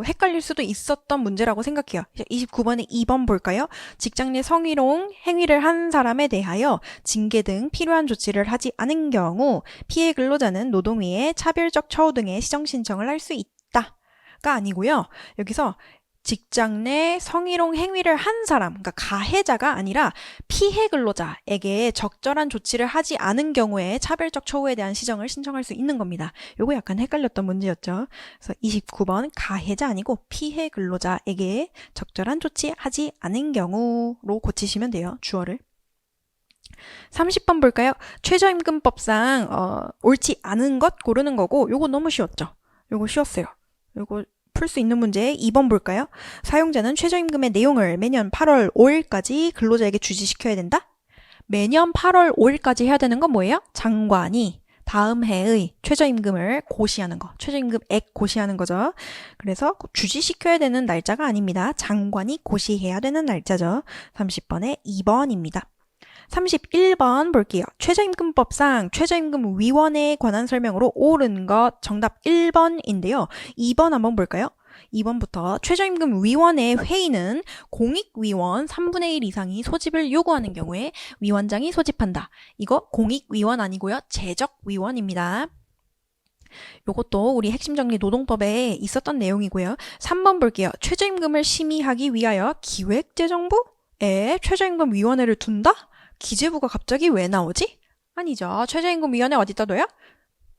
헷갈릴 수도 있었던 문제라고 생각해요. 29번에 2번 볼까요? 직장 내 성희롱 행위를 한 사람에 대하여 징계 등 필요한 조치를 하지 않은 경우 피해 근로자는 노동위에 차별적 처우 등의 시정 신청을 할 수 있다가 아니고요. 여기서 직장 내 성희롱 행위를 한 사람, 그러니까 가해자가 아니라 피해 근로자에게 적절한 조치를 하지 않은 경우에 차별적 처우에 대한 시정을 신청할 수 있는 겁니다. 요거 약간 헷갈렸던 문제였죠. 그래서 29번 가해자 아니고 피해 근로자에게 적절한 조치하지 않은 경우로 고치시면 돼요. 주어를. 30번 볼까요? 최저임금법상 옳지 않은 것 고르는 거고 요거 너무 쉬웠죠. 요거 쉬웠어요. 요거 풀 수 있는 문제 2번 볼까요? 사용자는 최저임금의 내용을 매년 8월 5일까지 근로자에게 주지시켜야 된다? 매년 8월 5일까지 해야 되는 건 뭐예요? 장관이 다음 해의 최저임금을 고시하는 거, 최저임금액 고시하는 거죠. 그래서 주지시켜야 되는 날짜가 아닙니다. 장관이 고시해야 되는 날짜죠. 30번에 2번입니다. 31번 볼게요. 최저임금법상 최저임금위원회에 관한 설명으로 옳은 것 정답 1번인데요. 2번 한번 볼까요? 2번부터 최저임금위원회 회의는 공익위원 3분의 1 이상이 소집을 요구하는 경우에 위원장이 소집한다. 이거 공익위원 아니고요. 재적위원입니다. 요것도 우리 핵심 정리 노동법에 있었던 내용이고요. 3번 볼게요. 최저임금을 심의하기 위하여 기획재정부에 최저임금위원회를 둔다? 기재부가 갑자기 왜 나오지? 아니죠. 최저임금위원회 어디다 둬요?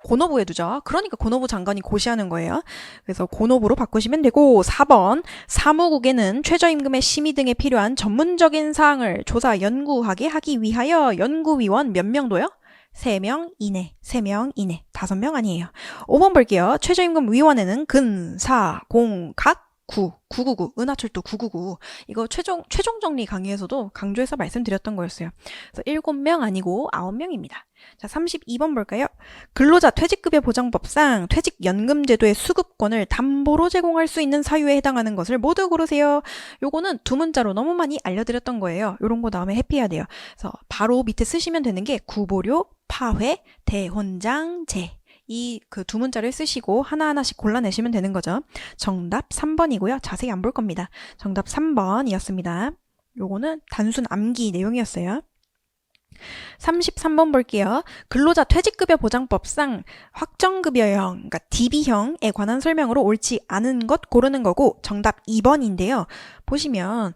고노부에 두죠. 그러니까 고노부 장관이 고시하는 거예요. 그래서 고노부로 바꾸시면 되고 4번 사무국에는 최저임금의 심의 등에 필요한 전문적인 사항을 조사 연구하게 하기 위하여 연구위원 몇 명 둬요? 3명 이내, 3명 이내, 5명 아니에요. 5번 볼게요. 최저임금위원회는 근, 사, 공, 각, 구, 999, 은하철도 999. 이거 최종 정리 강의에서도 강조해서 말씀드렸던 거였어요. 그래서 7명 아니고 9명입니다. 자, 32번 볼까요? 근로자 퇴직급여 보장법상 퇴직연금제도의 수급권을 담보로 제공할 수 있는 사유에 해당하는 것을 모두 고르세요. 요거는 두 문자로 너무 많이 알려드렸던 거예요. 요런 거 다음에 해피해야 돼요. 그래서 바로 밑에 쓰시면 되는 게 구보료, 파회, 대혼장제. 이 그 두 문자를 쓰시고 하나하나씩 골라내시면 되는 거죠. 정답 3번이고요. 자세히 안 볼 겁니다. 정답 3번이었습니다. 요거는 단순 암기 내용이었어요. 33번 볼게요. 근로자 퇴직급여 보장법상 확정급여형, 그러니까 DB형에 관한 설명으로 옳지 않은 것 고르는 거고 정답 2번인데요. 보시면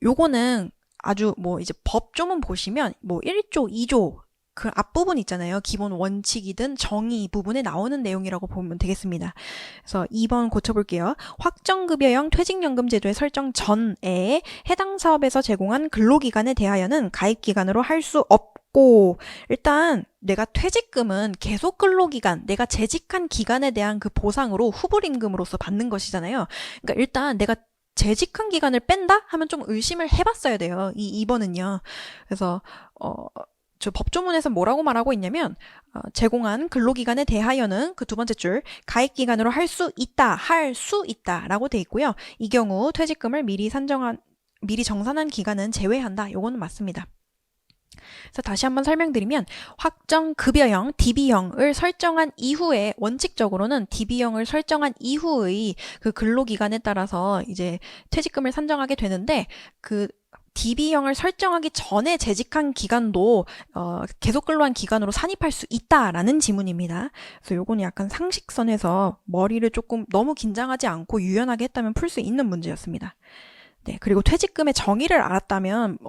요거는 아주 뭐 이제 법조문 보시면 뭐 1조, 2조 그 앞부분 있잖아요. 기본 원칙이든 정의 부분에 나오는 내용이라고 보면 되겠습니다. 그래서 2번 고쳐볼게요. 확정급여형 퇴직연금제도의 설정 전에 해당 사업에서 제공한 근로기간에 대하여는 가입기간으로 할 수 없고 일단 내가 퇴직금은 계속 근로기간, 내가 재직한 기간에 대한 그 보상으로 후불임금으로서 받는 것이잖아요. 그러니까 일단 내가 재직한 기간을 뺀다? 하면 좀 의심을 해봤어야 돼요. 이 2번은요. 그래서 저 법조문에서 뭐라고 말하고 있냐면 제공한 근로기간에 대하여는 그 두 번째 줄 가입기간으로 할 수 있다 라고 돼 있고요. 이 경우 퇴직금을 미리 정산한 기간은 제외한다. 요거는 맞습니다. 그래서 다시 한번 설명드리면 확정급여형 DB형을 설정한 이후에 원칙적으로는 DB형을 설정한 이후의 그 근로기간에 따라서 이제 퇴직금을 산정하게 되는데 그 DB형을 설정하기 전에 재직한 기간도 계속 근로한 기간으로 산입할 수 있다라는 지문입니다. 그래서 요거는 약간 상식선에서 머리를 조금 너무 긴장하지 않고 유연하게 했다면 풀 수 있는 문제였습니다. 네, 그리고 퇴직금의 정의를 알았다면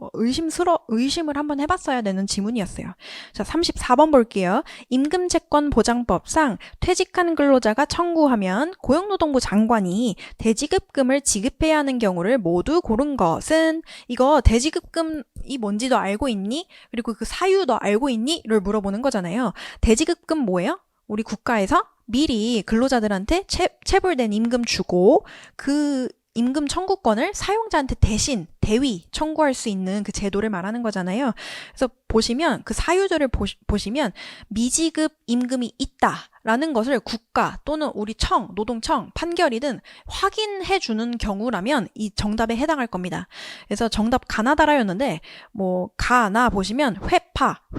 의심을 한번 해봤어야 되는 지문이었어요. 자, 34번 볼게요. 임금채권보장법상 퇴직한 근로자가 청구하면 고용노동부 장관이 대지급금을 지급해야 하는 경우를 모두 고른 것은 이거 대지급금이 뭔지도 알고 있니? 그리고 그 사유도 알고 있니? 를 물어보는 거잖아요. 대지급금 뭐예요? 우리 국가에서 미리 근로자들한테 체불된 임금 주고 그 임금 청구권을 사용자한테 대신 대위 청구할 수 있는 그 제도를 말하는 거잖아요. 그래서 보시면 그 사유들을 보시면 미지급 임금이 있다라는 것을 국가 또는 우리 노동청 판결이든 확인해 주는 경우라면 이 정답에 해당할 겁니다. 그래서 정답 가나다라였는데 뭐 가나 보시면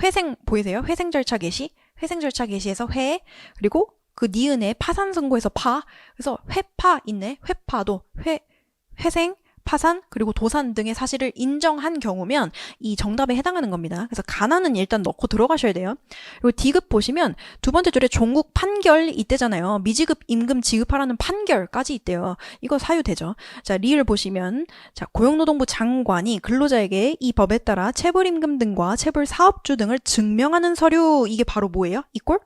회생 보이세요? 회생 절차 개시에서 회 그리고 그 니은에 파산 선고에서 그래서 회파 있네. 회파도 회생, 파산, 그리고 도산 등의 사실을 인정한 경우면 이 정답에 해당하는 겁니다. 그래서 가나는 일단 넣고 들어가셔야 돼요. 그리고 D급 보시면 두 번째 줄에 종국 판결 이때잖아요. 미지급 임금 지급하라는 판결까지 있대요. 이거 사유되죠. 자, 리을 보시면 자, 고용노동부 장관이 근로자에게 이 법에 따라 체불임금 등과 체불사업주 등을 증명하는 서류 이게 바로 뭐예요? 이꼴?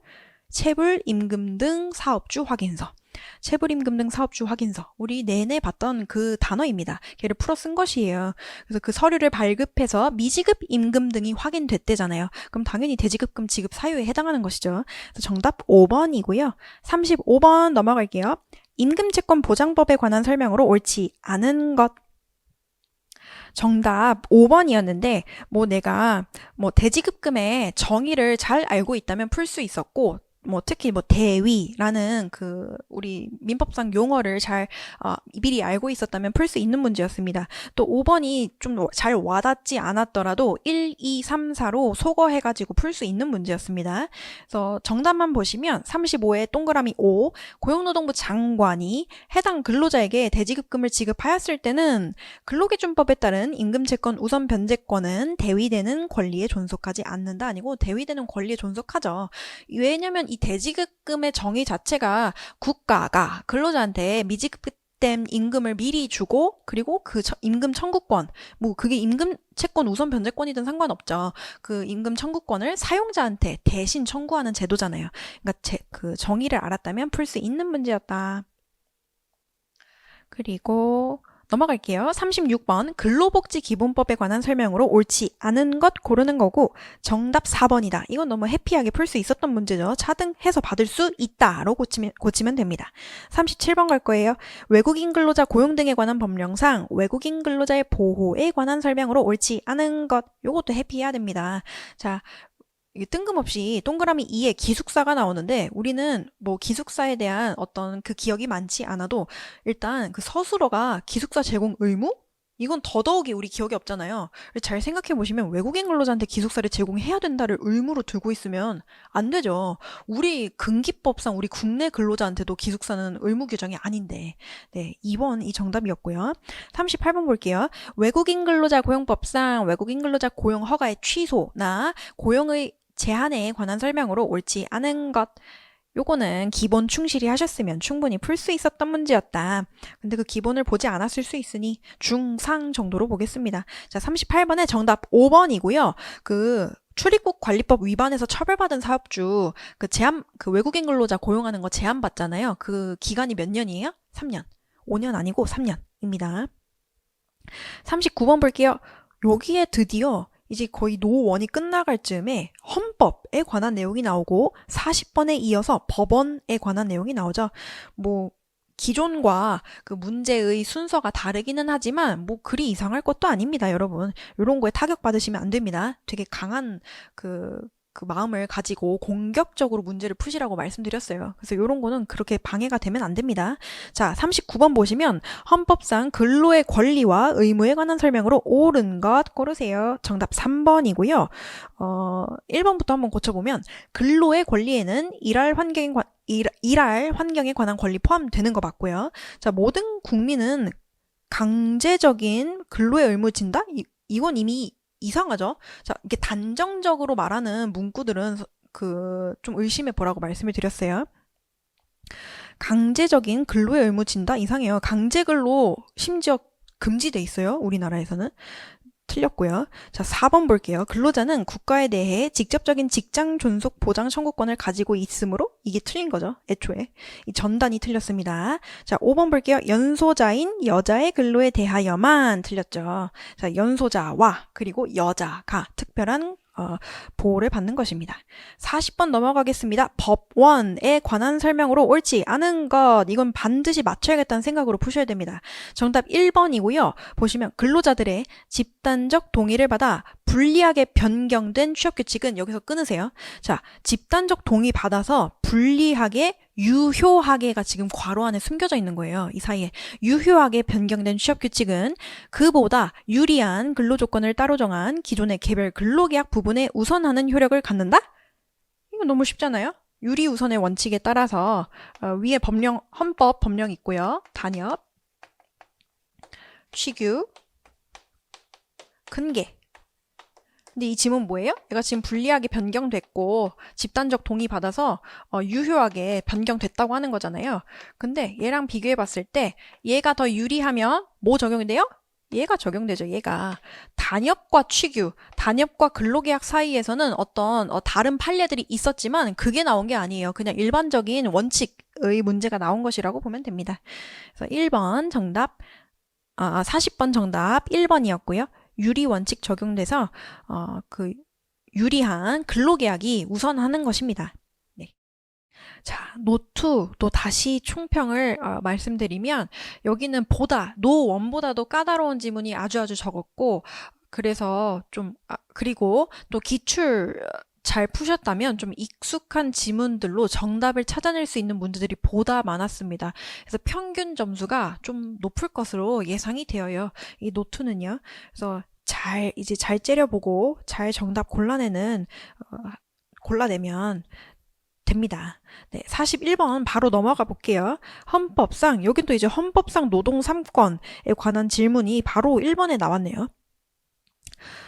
체불임금 등 사업주 확인서. 체불임금 등 사업주 확인서. 우리 내내 봤던 그 단어입니다. 걔를 풀어 쓴 것이에요. 그래서 그 서류를 발급해서 미지급 임금 등이 확인됐대잖아요. 그럼 당연히 대지급금 지급 사유에 해당하는 것이죠. 그래서 정답 5번이고요. 35번 넘어갈게요. 임금채권 보장법에 관한 설명으로 옳지 않은 것. 정답 5번이었는데 내가 대지급금의 정의를 잘 알고 있다면 풀 수 있었고 특히 대위라는 그 우리 민법상 용어를 미리 알고 있었다면 풀 수 있는 문제였습니다. 또 5번이 좀 잘 와닿지 않았더라도 1, 2, 3, 4로 소거해가지고 풀 수 있는 문제였습니다. 그래서 정답만 보시면 35에 동그라미 5, 고용노동부 장관이 해당 근로자에게 대지급금을 지급하였을 때는 근로기준법에 따른 임금채권 우선 변제권은 대위되는 권리에 존속하지 않는다 아니고 대위되는 권리에 존속하죠. 왜냐면 이 대지급금의 정의 자체가 국가가 근로자한테 미지급된 임금을 미리 주고 그리고 그 임금 청구권, 뭐 그게 임금 채권 우선 변제권이든 상관없죠. 그 임금 청구권을 사용자한테 대신 청구하는 제도잖아요. 그러니까 그 정의를 알았다면 풀 수 있는 문제였다. 그리고 넘어갈게요. 36번 근로복지기본법에 관한 설명으로 옳지 않은 것 고르는 거고 정답 4번이다. 이건 너무 해피하게 풀 수 있었던 문제죠. 차등해서 받을 수 있다로 고치면 됩니다. 37번 갈 거예요. 외국인 근로자 고용 등에 관한 법령상 외국인 근로자의 보호에 관한 설명으로 옳지 않은 것. 요것도 해피해야 됩니다. 자, 이게 뜬금없이 동그라미 2에 기숙사가 나오는데 우리는 뭐 기숙사에 대한 어떤 그 기억이 많지 않아도 일단 그 서술어가 기숙사 제공 의무? 이건 더더욱이 우리 기억이 없잖아요. 잘 생각해 보시면 외국인 근로자한테 기숙사를 제공해야 된다를 의무로 두고 있으면 안 되죠. 우리 근기법상 우리 국내 근로자한테도 기숙사는 의무 규정이 아닌데. 네, 2번 이 정답이었고요. 38번 볼게요. 외국인 근로자 고용법상 외국인 근로자 고용 허가의 취소나 고용의 제한에 관한 설명으로 옳지 않은 것. 요거는 기본 충실히 하셨으면 충분히 풀 수 있었던 문제였다. 근데 그 기본을 보지 않았을 수 있으니 중상 정도로 보겠습니다. 자, 38번에 정답 5번이고요. 그 출입국 관리법 위반해서 처벌받은 사업주 그 외국인 근로자 고용하는 거 제한받잖아요. 그 기간이 몇 년이에요? 3년. 5년 아니고 3년입니다. 39번 볼게요. 여기에 드디어 이제 거의 노원이 끝나갈 즈음에 헌법에 관한 내용이 나오고 40번에 이어서 법원에 관한 내용이 나오죠. 뭐 기존과 그 문제의 순서가 다르기는 하지만 뭐 그리 이상할 것도 아닙니다, 여러분. 이런 거에 타격받으시면 안 됩니다. 되게 강한 그 마음을 가지고 공격적으로 문제를 푸시라고 말씀드렸어요. 그래서 이런 거는 그렇게 방해가 되면 안 됩니다. 자, 39번 보시면 헌법상 근로의 권리와 의무에 관한 설명으로 옳은 것 고르세요. 정답 3번이고요. 1번부터 한번 고쳐보면 근로의 권리에는 일할 환경에 관한 권리 포함되는 거 맞고요. 자, 모든 국민은 강제적인 근로의 의무 진다? 이건 이미 이상하죠? 자, 이게 단정적으로 말하는 문구들은 좀 의심해 보라고 말씀을 드렸어요. 강제적인 근로의 의무 진다? 이상해요. 강제 근로 심지어 금지돼 있어요. 우리나라에서는. 틀렸고요. 자, 4번 볼게요. 근로자는 국가에 대해 직접적인 직장 존속 보장 청구권을 가지고 있으므로 이게 틀린 거죠. 애초에. 이 전단이 틀렸습니다. 자, 5번 볼게요. 연소자인 여자의 근로에 대하여만 틀렸죠. 자, 연소자와 그리고 여자가 특별한 보호를 받는 것입니다. 40번 넘어가겠습니다. 법원에 관한 설명으로 옳지 않은 것. 이건 반드시 맞춰야겠다는 생각으로 푸셔야 됩니다. 정답 1번이고요. 보시면 근로자들의 집단적 동의를 받아 불리하게 변경된 취업규칙은 여기서 끊으세요. 자, 집단적 동의 받아서 불리하게 유효하게가 지금 괄호 안에 숨겨져 있는 거예요. 이 사이에 유효하게 변경된 취업규칙은 그보다 유리한 근로조건을 따로 정한 기존의 개별 근로계약 부분에 우선하는 효력을 갖는다? 이거 너무 쉽잖아요. 유리우선의 원칙에 따라서 위에 헌법 법령 있고요. 단협, 취규, 근계. 근데 이 지문 뭐예요? 얘가 지금 불리하게 변경됐고 집단적 동의 받아서 유효하게 변경됐다고 하는 거잖아요. 근데 얘랑 비교해 봤을 때 얘가 더 유리하면 뭐 적용이 돼요? 얘가 적용되죠. 얘가 단협과 취규, 단협과 근로계약 사이에서는 어떤 다른 판례들이 있었지만 그게 나온 게 아니에요. 그냥 일반적인 원칙의 문제가 나온 것이라고 보면 됩니다. 그래서 1번 정답, 40번 정답 1번이었고요. 유리 원칙 적용돼서 그 유리한 근로계약이 우선하는 것입니다. 네. 자, 노2 또 다시 총평을 말씀드리면 여기는 노1보다도 까다로운 지문이 아주 적었고 그래서 좀 그리고 또 기출 잘 푸셨다면 좀 익숙한 지문들로 정답을 찾아낼 수 있는 문제들이 보다 많았습니다. 그래서 평균 점수가 좀 높을 것으로 예상이 되어요. 이 노트는요. 그래서 이제 잘 째려보고 잘 정답 골라내면 됩니다. 네, 41번 바로 넘어가 볼게요. 헌법상, 여긴 또 이제 헌법상 노동 3권에 관한 질문이 바로 1번에 나왔네요.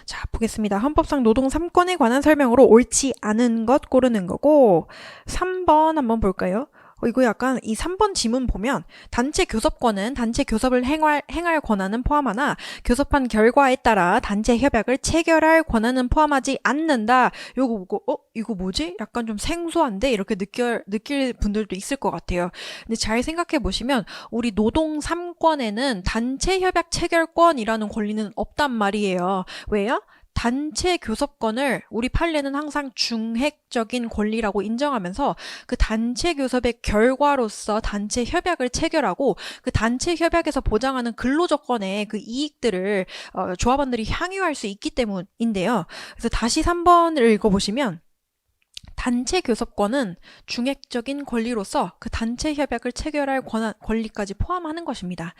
자, 보겠습니다. 헌법상 노동 3권에 관한 설명으로 옳지 않은 것 고르는 거고 3번 한번 볼까요? 이거 약간 이 3번 지문 보면 단체 교섭권은 단체 교섭을 행할 권한은 포함하나 교섭한 결과에 따라 단체 협약을 체결할 권한은 포함하지 않는다. 요거 보고 이거 뭐지? 약간 좀 생소한데 이렇게 느낄 분들도 있을 것 같아요. 근데 잘 생각해 보시면 우리 노동 3권에는 단체 협약 체결권이라는 권리는 없단 말이에요. 왜요? 단체 교섭권을 우리 판례는 항상 중핵적인 권리라고 인정하면서 그 단체 교섭의 결과로서 단체 협약을 체결하고 그 단체 협약에서 보장하는 근로조건의 그 이익들을 조합원들이 향유할 수 있기 때문인데요. 그래서 다시 3번을 읽어보시면 단체 교섭권은 중핵적인 권리로서 그 단체 협약을 체결할 권리까지 포함하는 것입니다.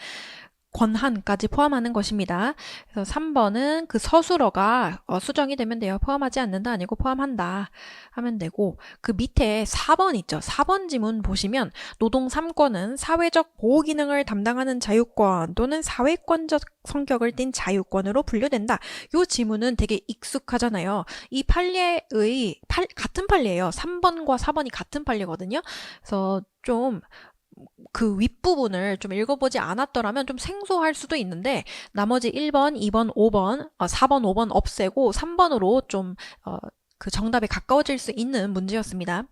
권한까지 포함하는 것입니다. 그래서 3번은 그 서술어가 수정이 되면 돼요. 포함하지 않는다 아니고 포함한다 하면 되고 그 밑에 4번 있죠. 4번 지문 보시면 노동 3권은 사회적 보호 기능을 담당하는 자유권 또는 사회권적 성격을 띤 자유권으로 분류된다. 이 지문은 되게 익숙하잖아요. 이 판례의 같은 판례예요. 3번과 4번이 같은 판례거든요. 그래서 좀 그 윗부분을 좀 읽어보지 않았더라면 좀 생소할 수도 있는데 나머지 1번, 2번, 5번, 4번, 5번 없애고 3번으로 좀 그 정답에 가까워질 수 있는 문제였습니다.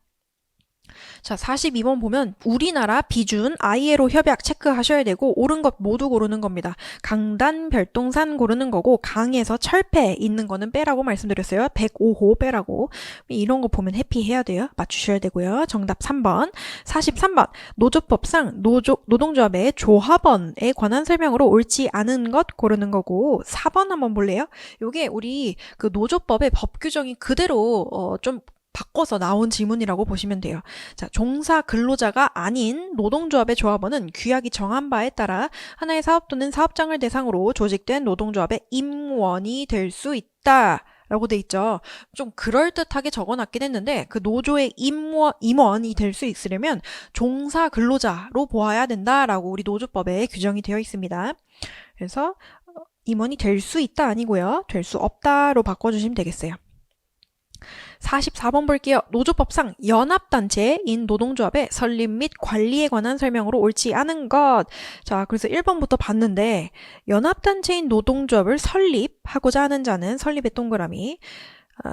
자, 42번 보면 우리나라 비준 ILO 협약 체크하셔야 되고 옳은 것 모두 고르는 겁니다. 강단 별동산 고르는 거고 강에서 철폐 있는 거는 빼라고 말씀드렸어요. 105호 빼라고. 이런 거 보면 해피해야 돼요. 맞추셔야 되고요. 정답 3번. 43번 노조법상 노동조합의 조합원에 관한 설명으로 옳지 않은 것 고르는 거고 4번 한번 볼래요? 요게 우리 그 노조법의 법 규정이 그대로 좀 바꿔서 나온 지문이라고 보시면 돼요. 자, 종사 근로자가 아닌 노동조합의 조합원은 규약이 정한 바에 따라 하나의 사업 또는 사업장을 대상으로 조직된 노동조합의 임원이 될 수 있다. 라고 돼 있죠. 좀 그럴듯하게 적어놨긴 했는데 그 노조의 임원이 될 수 있으려면 종사 근로자로 보아야 된다라고 우리 노조법에 규정이 되어 있습니다. 그래서 임원이 될 수 있다 아니고요. 될 수 없다로 바꿔주시면 되겠어요. 44번 볼게요. 노조법상 연합단체인 노동조합의 설립 및 관리에 관한 설명으로 옳지 않은 것. 자, 그래서 1번부터 봤는데 연합단체인 노동조합을 설립하고자 하는 자는 설립의 동그라미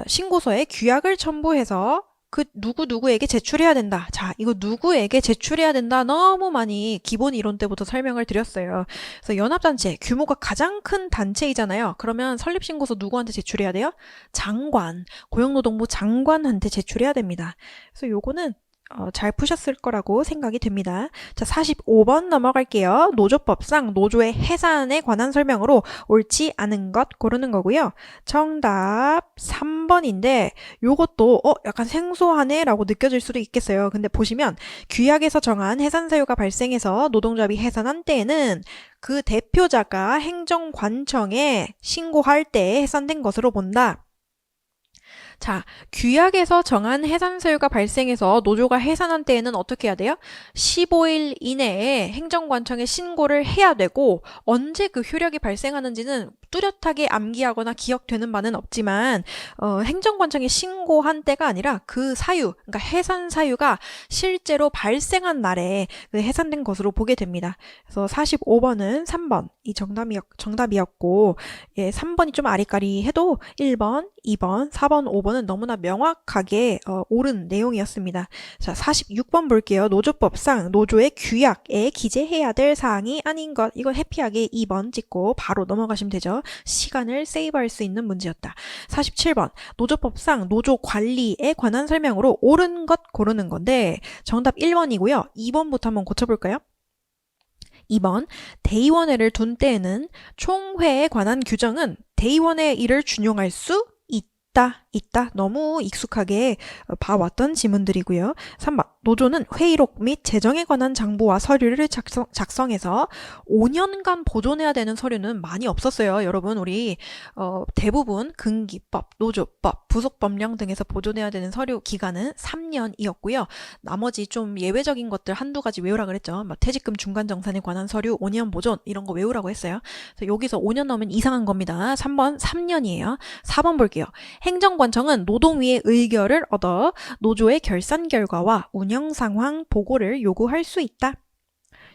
신고서에 규약을 첨부해서 그 누구누구에게 제출해야 된다. 자, 이거 누구에게 제출해야 된다. 너무 많이 기본 이론 때부터 설명을 드렸어요. 그래서 연합단체, 규모가 가장 큰 단체이잖아요. 그러면 설립신고서 누구한테 제출해야 돼요? 장관, 고용노동부 장관한테 제출해야 됩니다. 그래서 요거는 잘 푸셨을 거라고 생각이 됩니다. 자, 45번 넘어갈게요. 노조법상 노조의 해산에 관한 설명으로 옳지 않은 것 고르는 거고요. 정답 3번인데 요것도 약간 생소하네 라고 느껴질 수도 있겠어요. 근데 보시면 규약에서 정한 해산 사유가 발생해서 노동조합이 해산한 때에는 그 대표자가 행정관청에 신고할 때 해산된 것으로 본다. 자, 규약에서 정한 해산 사유가 발생해서 노조가 해산한 때에는 어떻게 해야 돼요? 15일 이내에 행정관청에 신고를 해야 되고 언제 그 효력이 발생하는지는 뚜렷하게 암기하거나 기억되는 바는 없지만 행정관청에 신고한 때가 아니라 그 사유, 그러니까 해산 사유가 실제로 발생한 날에 그 해산된 것으로 보게 됩니다. 그래서 45번은 3번 이 정답이었고 3번이 좀 아리까리해도 1번, 2번, 4번, 5번은 너무나 명확하게 옳은 내용이었습니다. 자, 46번 볼게요. 노조법상 노조의 규약에 기재해야 될 사항이 아닌 것. 이건 해피하게 2번 찍고 바로 넘어가시면 되죠. 시간을 세이브할 수 있는 문제였다. 47번 노조법상 노조 관리에 관한 설명으로 옳은 것 고르는 건데 정답 1번이고요. 2번부터 한번 고쳐볼까요? 2번 대의원회를 둔 때에는 총회에 관한 규정은 대의원의 일을 준용할 수 있다. 있다. 너무 익숙하게 봐왔던 지문들이고요. 3번. 노조는 회의록 및 재정에 관한 장부와 서류를 작성해서 5년간 보존해야 되는 서류는 많이 없었어요. 여러분, 우리 대부분 금기법, 노조법, 부속법령 등에서 보존해야 되는 서류 기간은 3년이었고요. 나머지 좀 예외적인 것들 한두 가지 외우라 그랬죠. 뭐 퇴직금 중간정산에 관한 서류 5년 보존 이런 거 외우라고 했어요. 그래서 여기서 5년 넘으면 이상한 겁니다. 3번 3년이에요. 4번 볼게요. 행정관청은 노동위의 의결을 얻어 노조의 결산 결과와 운영 상황 보고를 요구할 수 있다.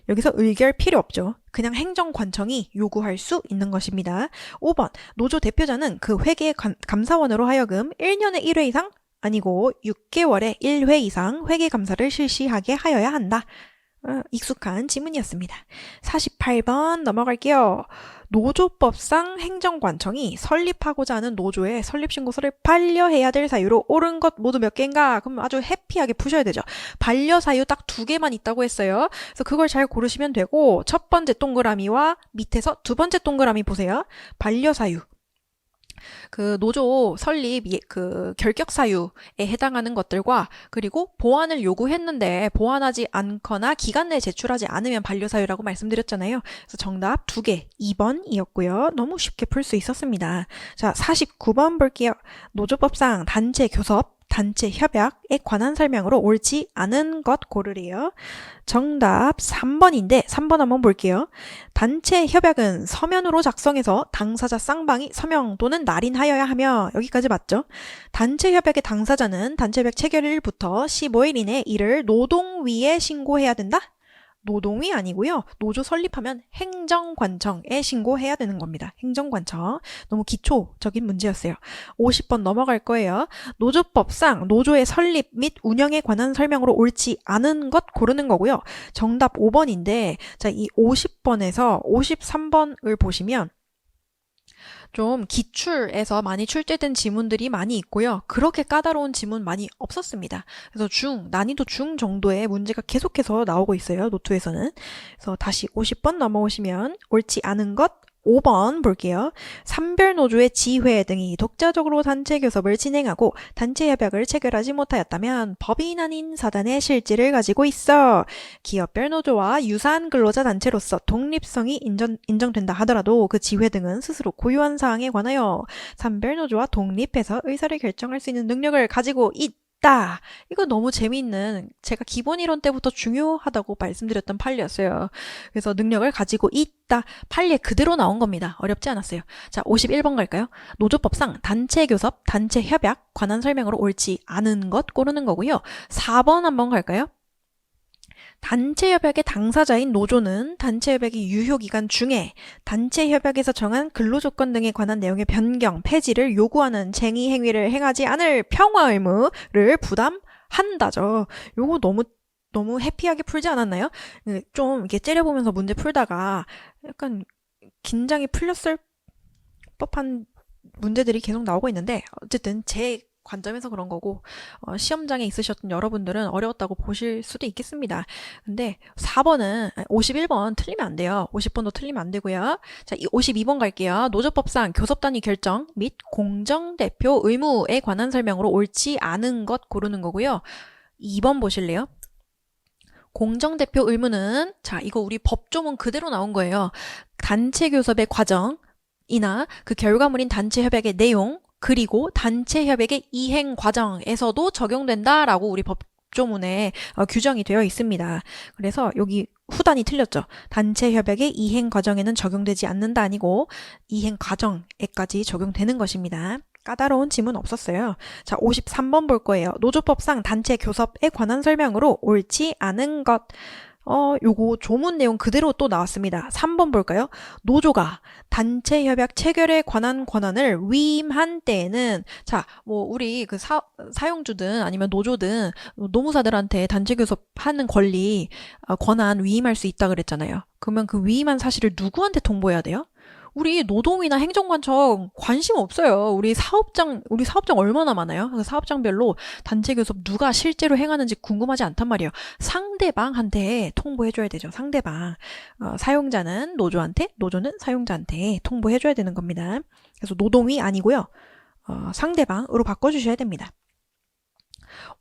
여기서 의결 필요 없죠. 그냥 행정관청이 요구할 수 있는 것입니다. 5번. 노조 대표자는 그 회계 감사원으로 하여금 1년에 1회 이상 아니고 6개월에 1회 이상 회계 감사를 실시하게 하여야 한다. 익숙한 지문이었습니다. 48번 넘어갈게요. 노조법상 행정관청이 설립하고자 하는 노조의 설립신고서를 반려해야 될 사유로 옳은 것 모두 몇 개인가? 그럼 아주 해피하게 푸셔야 되죠. 반려 사유 딱 2개만 있다고 했어요. 그래서 그걸 잘 고르시면 되고 첫 번째 동그라미와 밑에서 두 번째 동그라미 보세요. 반려 사유. 그 노조 설립 그 결격 사유에 해당하는 것들과 그리고 보완을 요구했는데 보완하지 않거나 기간 내에 제출하지 않으면 반려 사유라고 말씀드렸잖아요. 그래서 정답 2개 2번이었고요. 너무 쉽게 풀 수 있었습니다. 자, 49번 볼게요. 노조법상 단체 교섭 단체 협약에 관한 설명으로 옳지 않은 것 고르래요. 정답 3번인데 3번 한번 볼게요. 단체 협약은 서면으로 작성해서 당사자 쌍방이 서명 또는 날인하여야 하며 여기까지 맞죠? 단체 협약의 당사자는 단체 협약 체결일부터 15일 이내 이를 노동위에 신고해야 된다? 노동위 아니고요. 노조 설립하면 행정관청에 신고해야 되는 겁니다. 행정관청. 너무 기초적인 문제였어요. 50번 넘어갈 거예요. 노조법상 노조의 설립 및 운영에 관한 설명으로 옳지 않은 것 고르는 거고요. 정답 5번인데 자, 이 50번에서 53번을 보시면 좀 기출에서 많이 출제된 지문들이 많이 있고요. 그렇게 까다로운 지문 많이 없었습니다. 그래서 난이도 중 정도의 문제가 계속해서 나오고 있어요. 노트에서는. 그래서 다시 50번 넘어오시면 옳지 않은 것 5번 볼게요. 산별노조의 지회 등이 독자적으로 단체 교섭을 진행하고 단체 협약을 체결하지 못하였다면 법인 아닌 사단의 실질을 가지고 있어. 기업별 노조와 유사한 근로자 단체로서 독립성이 인정된다 하더라도 그 지회 등은 스스로 고유한 사항에 관하여 산별노조와 독립해서 의사를 결정할 수 있는 능력을 가지고 있다. 이거 너무 재미있는 제가 기본 이론 때부터 중요하다고 말씀드렸던 판례였어요. 그래서 능력을 가지고 있다. 판례 그대로 나온 겁니다. 어렵지 않았어요. 자, 51번 갈까요? 노조법상 단체 교섭, 단체 협약 관한 설명으로 옳지 않은 것 고르는 거고요. 4번 한번 갈까요? 단체 협약의 당사자인 노조는 단체 협약의 유효기간 중에 단체 협약에서 정한 근로조건 등에 관한 내용의 변경, 폐지를 요구하는 쟁의 행위를 행하지 않을 평화 의무를 부담한다죠. 요거 너무 해피하게 풀지 않았나요? 좀 이렇게 째려보면서 문제 풀다가 약간 긴장이 풀렸을 법한 문제들이 계속 나오고 있는데 어쨌든 제 관점에서 그런 거고 시험장에 있으셨던 여러분들은 어려웠다고 보실 수도 있겠습니다. 근데 4번은 51번 틀리면 안 돼요. 50번도 틀리면 안 되고요. 자, 52번 갈게요. 노조법상 교섭단위 결정 및 공정대표 의무에 관한 설명으로 옳지 않은 것 고르는 거고요. 2번 보실래요? 공정대표 의무는 자, 이거 우리 법조문 그대로 나온 거예요. 단체 교섭의 과정이나 그 결과물인 단체 협약의 내용 그리고 단체 협약의 이행 과정에서도 적용된다라고 우리 법조문에 규정이 되어 있습니다. 그래서 여기 후단이 틀렸죠. 단체 협약의 이행 과정에는 적용되지 않는다 아니고 이행 과정에까지 적용되는 것입니다. 까다로운 지문 없었어요. 자, 53번 볼 거예요. 노조법상 단체 교섭에 관한 설명으로 옳지 않은 것. 요거 조문 내용 그대로 또 나왔습니다. 3번 볼까요? 노조가 단체 협약 체결에 관한 권한을 위임한 때에는 자, 뭐 우리 그 사용주든 아니면 노조든 노무사들한테 단체 교섭하는 권리, 권한 위임할 수 있다 그랬잖아요. 그러면 그 위임한 사실을 누구한테 통보해야 돼요? 우리 노동이나 행정관청 관심 없어요. 우리 사업장 얼마나 많아요? 그 사업장별로 단체 교섭 누가 실제로 행하는지 궁금하지 않단 말이에요. 상대방한테 통보해줘야 되죠. 상대방. 사용자는 노조한테, 노조는 사용자한테 통보해줘야 되는 겁니다. 그래서 노동위 아니고요. 상대방으로 바꿔주셔야 됩니다.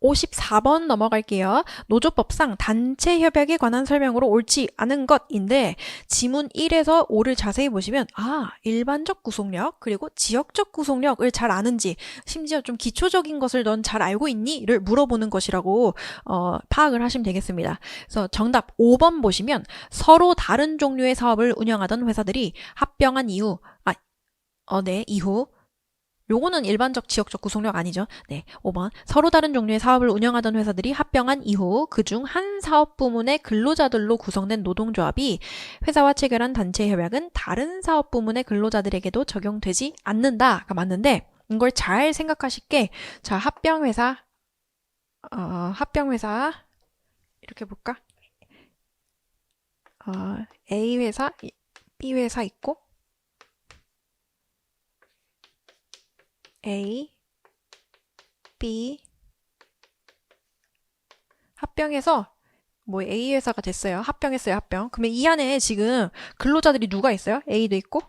54번 넘어갈게요. 노조법상 단체 협약에 관한 설명으로 옳지 않은 것인데 지문 1에서 5를 자세히 보시면 일반적 구속력 그리고 지역적 구속력을 잘 아는지 심지어 좀 기초적인 것을 넌 잘 알고 있니? 를 물어보는 것이라고 파악을 하시면 되겠습니다. 그래서 정답 5번 보시면 서로 다른 종류의 사업을 운영하던 회사들이 합병한 이후 이후 요거는 일반적 지역적 구속력 아니죠. 네, 5번. 서로 다른 종류의 사업을 운영하던 회사들이 합병한 이후 그중 한 사업 부문의 근로자들로 구성된 노동조합이 회사와 체결한 단체 협약은 다른 사업 부문의 근로자들에게도 적용되지 않는다가 맞는데 이걸 잘 생각하실 게 자, 합병회사 이렇게 볼까? A 회사, B 회사 있고 A, B 합병해서 뭐 A 회사가 됐어요. 합병했어요. 합병. 그러면 이 안에 지금 근로자들이 누가 있어요? A도 있고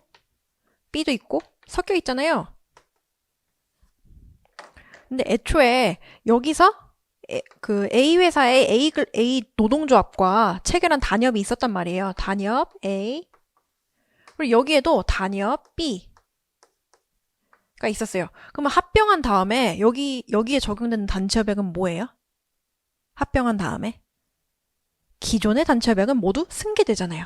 B도 있고 섞여 있잖아요. 근데 애초에 여기서 그 A 회사에 A 노동조합과 체결한 단협이 있었단 말이에요. 단협 A 그리고 여기에도 단협 B 가 있었어요. 그러면 합병한 다음에 여기에 적용되는 단체협약은 뭐예요? 합병한 다음에 기존의 단체협약은 모두 승계되잖아요.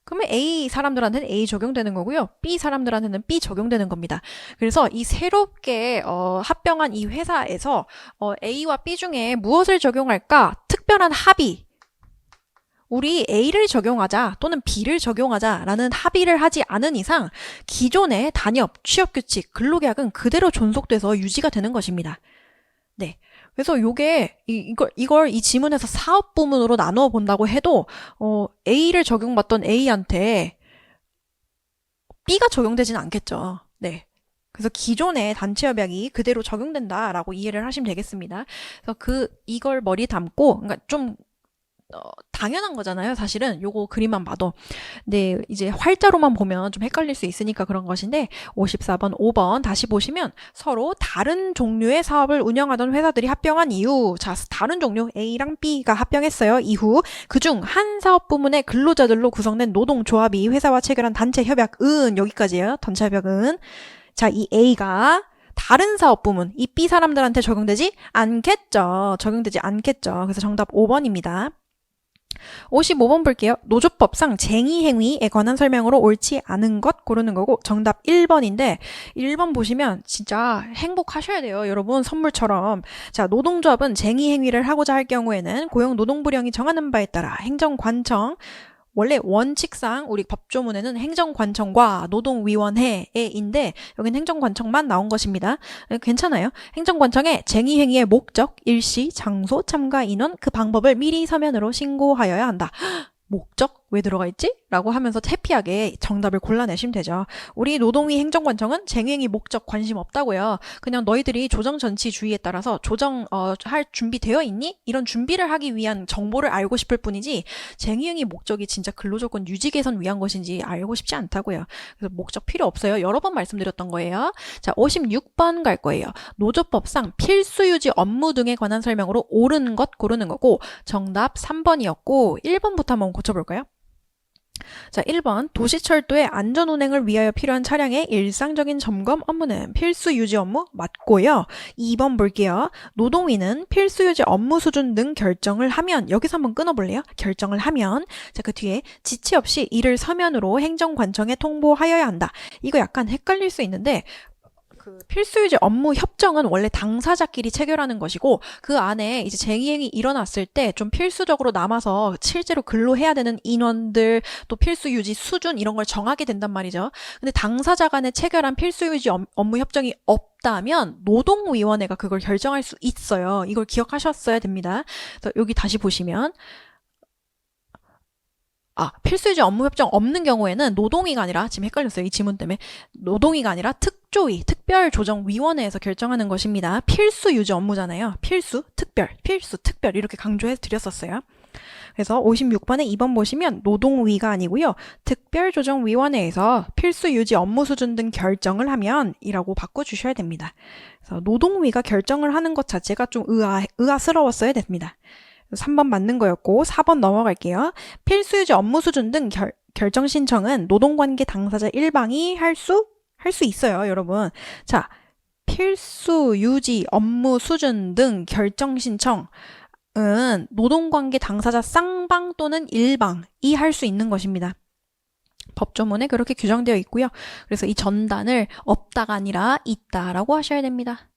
그러면 A 사람들한테는 A 적용되는 거고요. B 사람들한테는 B 적용되는 겁니다. 그래서 이 새롭게 합병한 이 회사에서 A와 B 중에 무엇을 적용할까? 특별한 합의 우리 A를 적용하자 또는 B를 적용하자라는 합의를 하지 않은 이상 기존의 단협, 취업규칙, 근로계약은 그대로 존속돼서 유지가 되는 것입니다. 네. 그래서 요게 이걸 이 지문에서 사업 부문으로 나누어 본다고 해도 A를 적용받던 A한테 B가 적용되지는 않겠죠. 네. 그래서 기존의 단체 협약이 그대로 적용된다라고 이해를 하시면 되겠습니다. 그래서 이걸 머리에 담고 그러니까 좀 당연한 거잖아요. 사실은 요거 그림만 봐도. 근데 이제 활자로만 보면 좀 헷갈릴 수 있으니까 그런 것인데 54번, 5번 다시 보시면 서로 다른 종류의 사업을 운영하던 회사들이 합병한 이후 자, 다른 종류 A랑 B가 합병했어요. 이후 그중 한 사업 부문의 근로자들로 구성된 노동조합이 회사와 체결한 단체 협약은 여기까지예요. 단체 협약은 자, 이 A가 다른 사업 부문, 이 B 사람들한테 적용되지 않겠죠. 적용되지 않겠죠. 그래서 정답 5번입니다. 55번 볼게요. 노조법상 쟁의행위에 관한 설명으로 옳지 않은 것 고르는 거고 정답 1번인데 1번 보시면 진짜 행복하셔야 돼요. 여러분 선물처럼. 자, 노동조합은 쟁의행위를 하고자 할 경우에는 고용노동부령이 정하는 바에 따라 행정관청 원래 원칙상 우리 법조문에는 행정관청과 노동위원회에인데 여기는 행정관청만 나온 것입니다. 괜찮아요. 행정관청에 쟁의행위의 목적, 일시, 장소, 참가 인원, 그 방법을 미리 서면으로 신고하여야 한다. 목적? 왜 들어가 있지? 라고 하면서 해피하게 정답을 골라내시면 되죠. 우리 노동위 행정관청은 쟁행위 목적 관심 없다고요. 그냥 너희들이 조정전치주의에 따라서 할 준비되어 있니? 이런 준비를 하기 위한 정보를 알고 싶을 뿐이지 쟁행위 목적이 진짜 근로조건 유지 개선 위한 것인지 알고 싶지 않다고요. 그래서 목적 필요 없어요. 여러 번 말씀드렸던 거예요. 자, 56번 갈 거예요. 노조법상 필수유지 업무 등에 관한 설명으로 옳은 것 고르는 거고 정답 3번이었고 1번부터 한번 고쳐볼까요? 자, 1번 도시철도의 안전운행을 위하여 필요한 차량의 일상적인 점검 업무는 필수 유지 업무 맞고요. 2번 볼게요. 노동위는 필수 유지 업무 수준 등 결정을 하면 여기서 한번 끊어볼래요? 결정을 하면 자, 그 뒤에 지체 없이 이를 서면으로 행정관청에 통보하여야 한다. 이거 약간 헷갈릴 수 있는데 그 필수유지 업무 협정은 원래 당사자끼리 체결하는 것이고 그 안에 이제 쟁의행위 일어났을 때 좀 필수적으로 남아서 실제로 근로해야 되는 인원들 또 필수유지 수준 이런 걸 정하게 된단 말이죠. 근데 당사자 간에 체결한 필수유지 업무 협정이 없다면 노동위원회가 그걸 결정할 수 있어요. 이걸 기억하셨어야 됩니다. 그래서 여기 다시 보시면 필수유지 업무협정 없는 경우에는 노동위가 아니라 지금 헷갈렸어요. 이 지문 때문에 노동위가 아니라 특조위, 특별조정위원회에서 결정하는 것입니다. 필수유지 업무잖아요. 필수, 특별 이렇게 강조해 드렸었어요. 그래서 56번에 2번 보시면 노동위가 아니고요. 특별조정위원회에서 필수 유지 업무 수준 등 결정을 하면 이라고 바꿔주셔야 됩니다. 그래서 노동위가 결정을 하는 것 자체가 좀 의아스러웠어야 됩니다. 3번 맞는 거였고 4번 넘어갈게요. 필수 유지 업무 수준 등 결정 신청은 노동관계 당사자 일방이 할 수 있어요, 여러분. 자, 필수 유지 업무 수준 등 결정 신청 은 노동관계 당사자 쌍방 또는 일방이 할 수 있는 것입니다. 법조문에 그렇게 규정되어 있고요. 그래서 이 전단을 없다가 아니라 있다라고 하셔야 됩니다.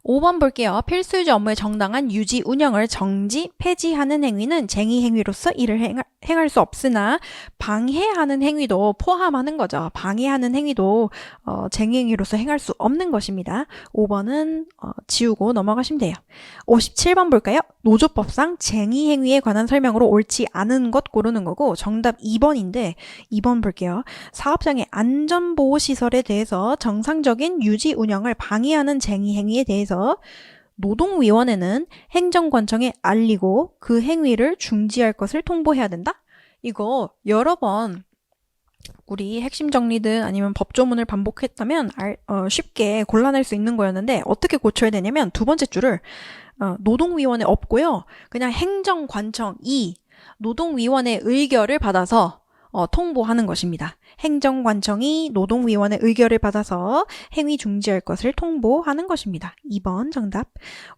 5번 볼게요. 필수유지 업무의 정당한 유지 운영을 정지, 폐지하는 행위는 쟁의 행위로서 이를 행할 수 없으나 방해하는 행위도 포함하는 거죠. 방해하는 행위도 쟁의 행위로서 행할 수 없는 것입니다. 5번은 지우고 넘어가시면 돼요. 57번 볼까요? 노조법상 쟁의 행위에 관한 설명으로 옳지 않은 것 고르는 거고 정답 2번인데 2번 볼게요. 사업장의 안전보호시설에 대해서 정상적인 유지 운영을 방해하는 쟁의 행위에 대해서 노동위원회는 행정관청에 알리고 그 행위를 중지할 것을 통보해야 된다? 이거 여러 번 우리 핵심 정리든 아니면 법조문을 반복했다면 쉽게 골라낼 수 있는 거였는데 어떻게 고쳐야 되냐면 두 번째 줄을 노동위원회 없고요. 그냥 행정관청이 노동위원회 의결을 받아서 통보하는 것입니다. 행정관청이 노동위원회 의결을 받아서 행위 중지할 것을 통보하는 것입니다. 2번 정답.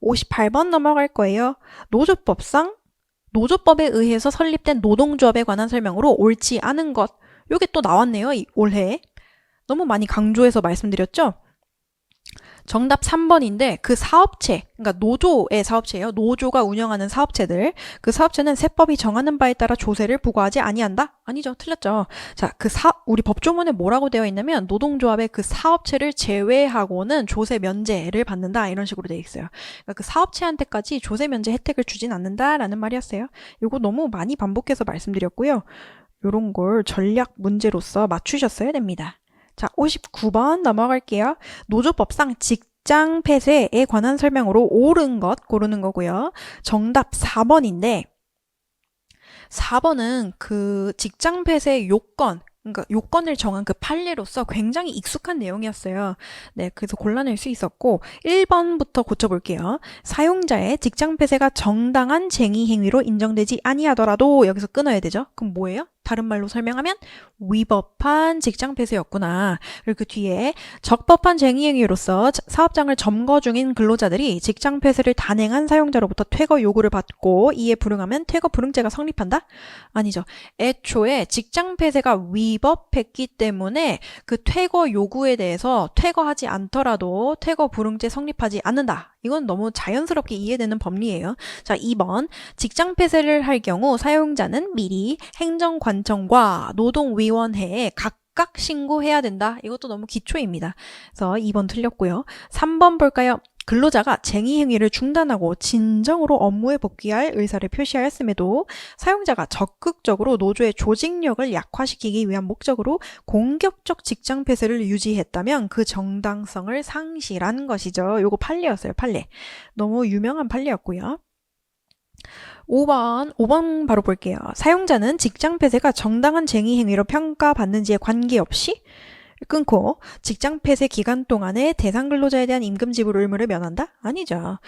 58번 넘어갈 거예요. 노조법에 의해서 설립된 노동조합에 관한 설명으로 옳지 않은 것. 요게 또 나왔네요. 올해. 너무 많이 강조해서 말씀드렸죠? 정답 3번인데 그 사업체, 그러니까 노조의 사업체예요. 노조가 운영하는 사업체들. 그 사업체는 세법이 정하는 바에 따라 조세를 부과하지 아니한다? 아니죠. 틀렸죠. 자, 우리 법조문에 뭐라고 되어 있냐면 노동조합의 그 사업체를 제외하고는 조세 면제를 받는다. 이런 식으로 되어 있어요. 그러니까 그 사업체한테까지 조세 면제 혜택을 주진 않는다라는 말이었어요. 이거 너무 많이 반복해서 말씀드렸고요. 요런 걸 전략 문제로서 맞추셨어야 됩니다. 자, 59번 넘어갈게요. 노조법상 직장 폐쇄에 관한 설명으로 옳은 것 고르는 거고요. 정답 4번인데 4번은 그 직장 폐쇄 요건, 그러니까 요건을 정한 그 판례로서 굉장히 익숙한 내용이었어요. 네, 그래서 골라낼 수 있었고 1번부터 고쳐볼게요. 사용자의 직장 폐쇄가 정당한 쟁의 행위로 인정되지 아니하더라도 여기서 끊어야 되죠. 그럼 뭐예요? 다른 말로 설명하면 위법한 직장 폐쇄였구나. 그리고 그 뒤에 적법한 쟁의 행위로서 사업장을 점거 중인 근로자들이 직장 폐쇄를 단행한 사용자로부터 퇴거 요구를 받고 이에 불응하면 퇴거 불응죄가 성립한다? 아니죠. 애초에 직장 폐쇄가 위법했기 때문에 그 퇴거 요구에 대해서 퇴거하지 않더라도 퇴거 불응죄 성립하지 않는다. 이건 너무 자연스럽게 이해되는 법리예요. 자, 2번. 직장 폐쇄를 할 경우 사용자는 미리 행정관청과 노동위원회에 각각 신고해야 된다. 이것도 너무 기초입니다. 그래서 2번 틀렸고요. 3번 볼까요? 근로자가 쟁의 행위를 중단하고 진정으로 업무에 복귀할 의사를 표시하였음에도 사용자가 적극적으로 노조의 조직력을 약화시키기 위한 목적으로 공격적 직장 폐쇄를 유지했다면 그 정당성을 상실한 것이죠. 요거 판례였어요. 판례. 너무 유명한 판례였고요. 5번 바로 볼게요. 사용자는 직장 폐쇄가 정당한 쟁의 행위로 평가받는지에 관계없이 끊고 직장 폐쇄 기간 동안에 대상 근로자에 대한 임금 지불 의무를 면한다? 아니죠.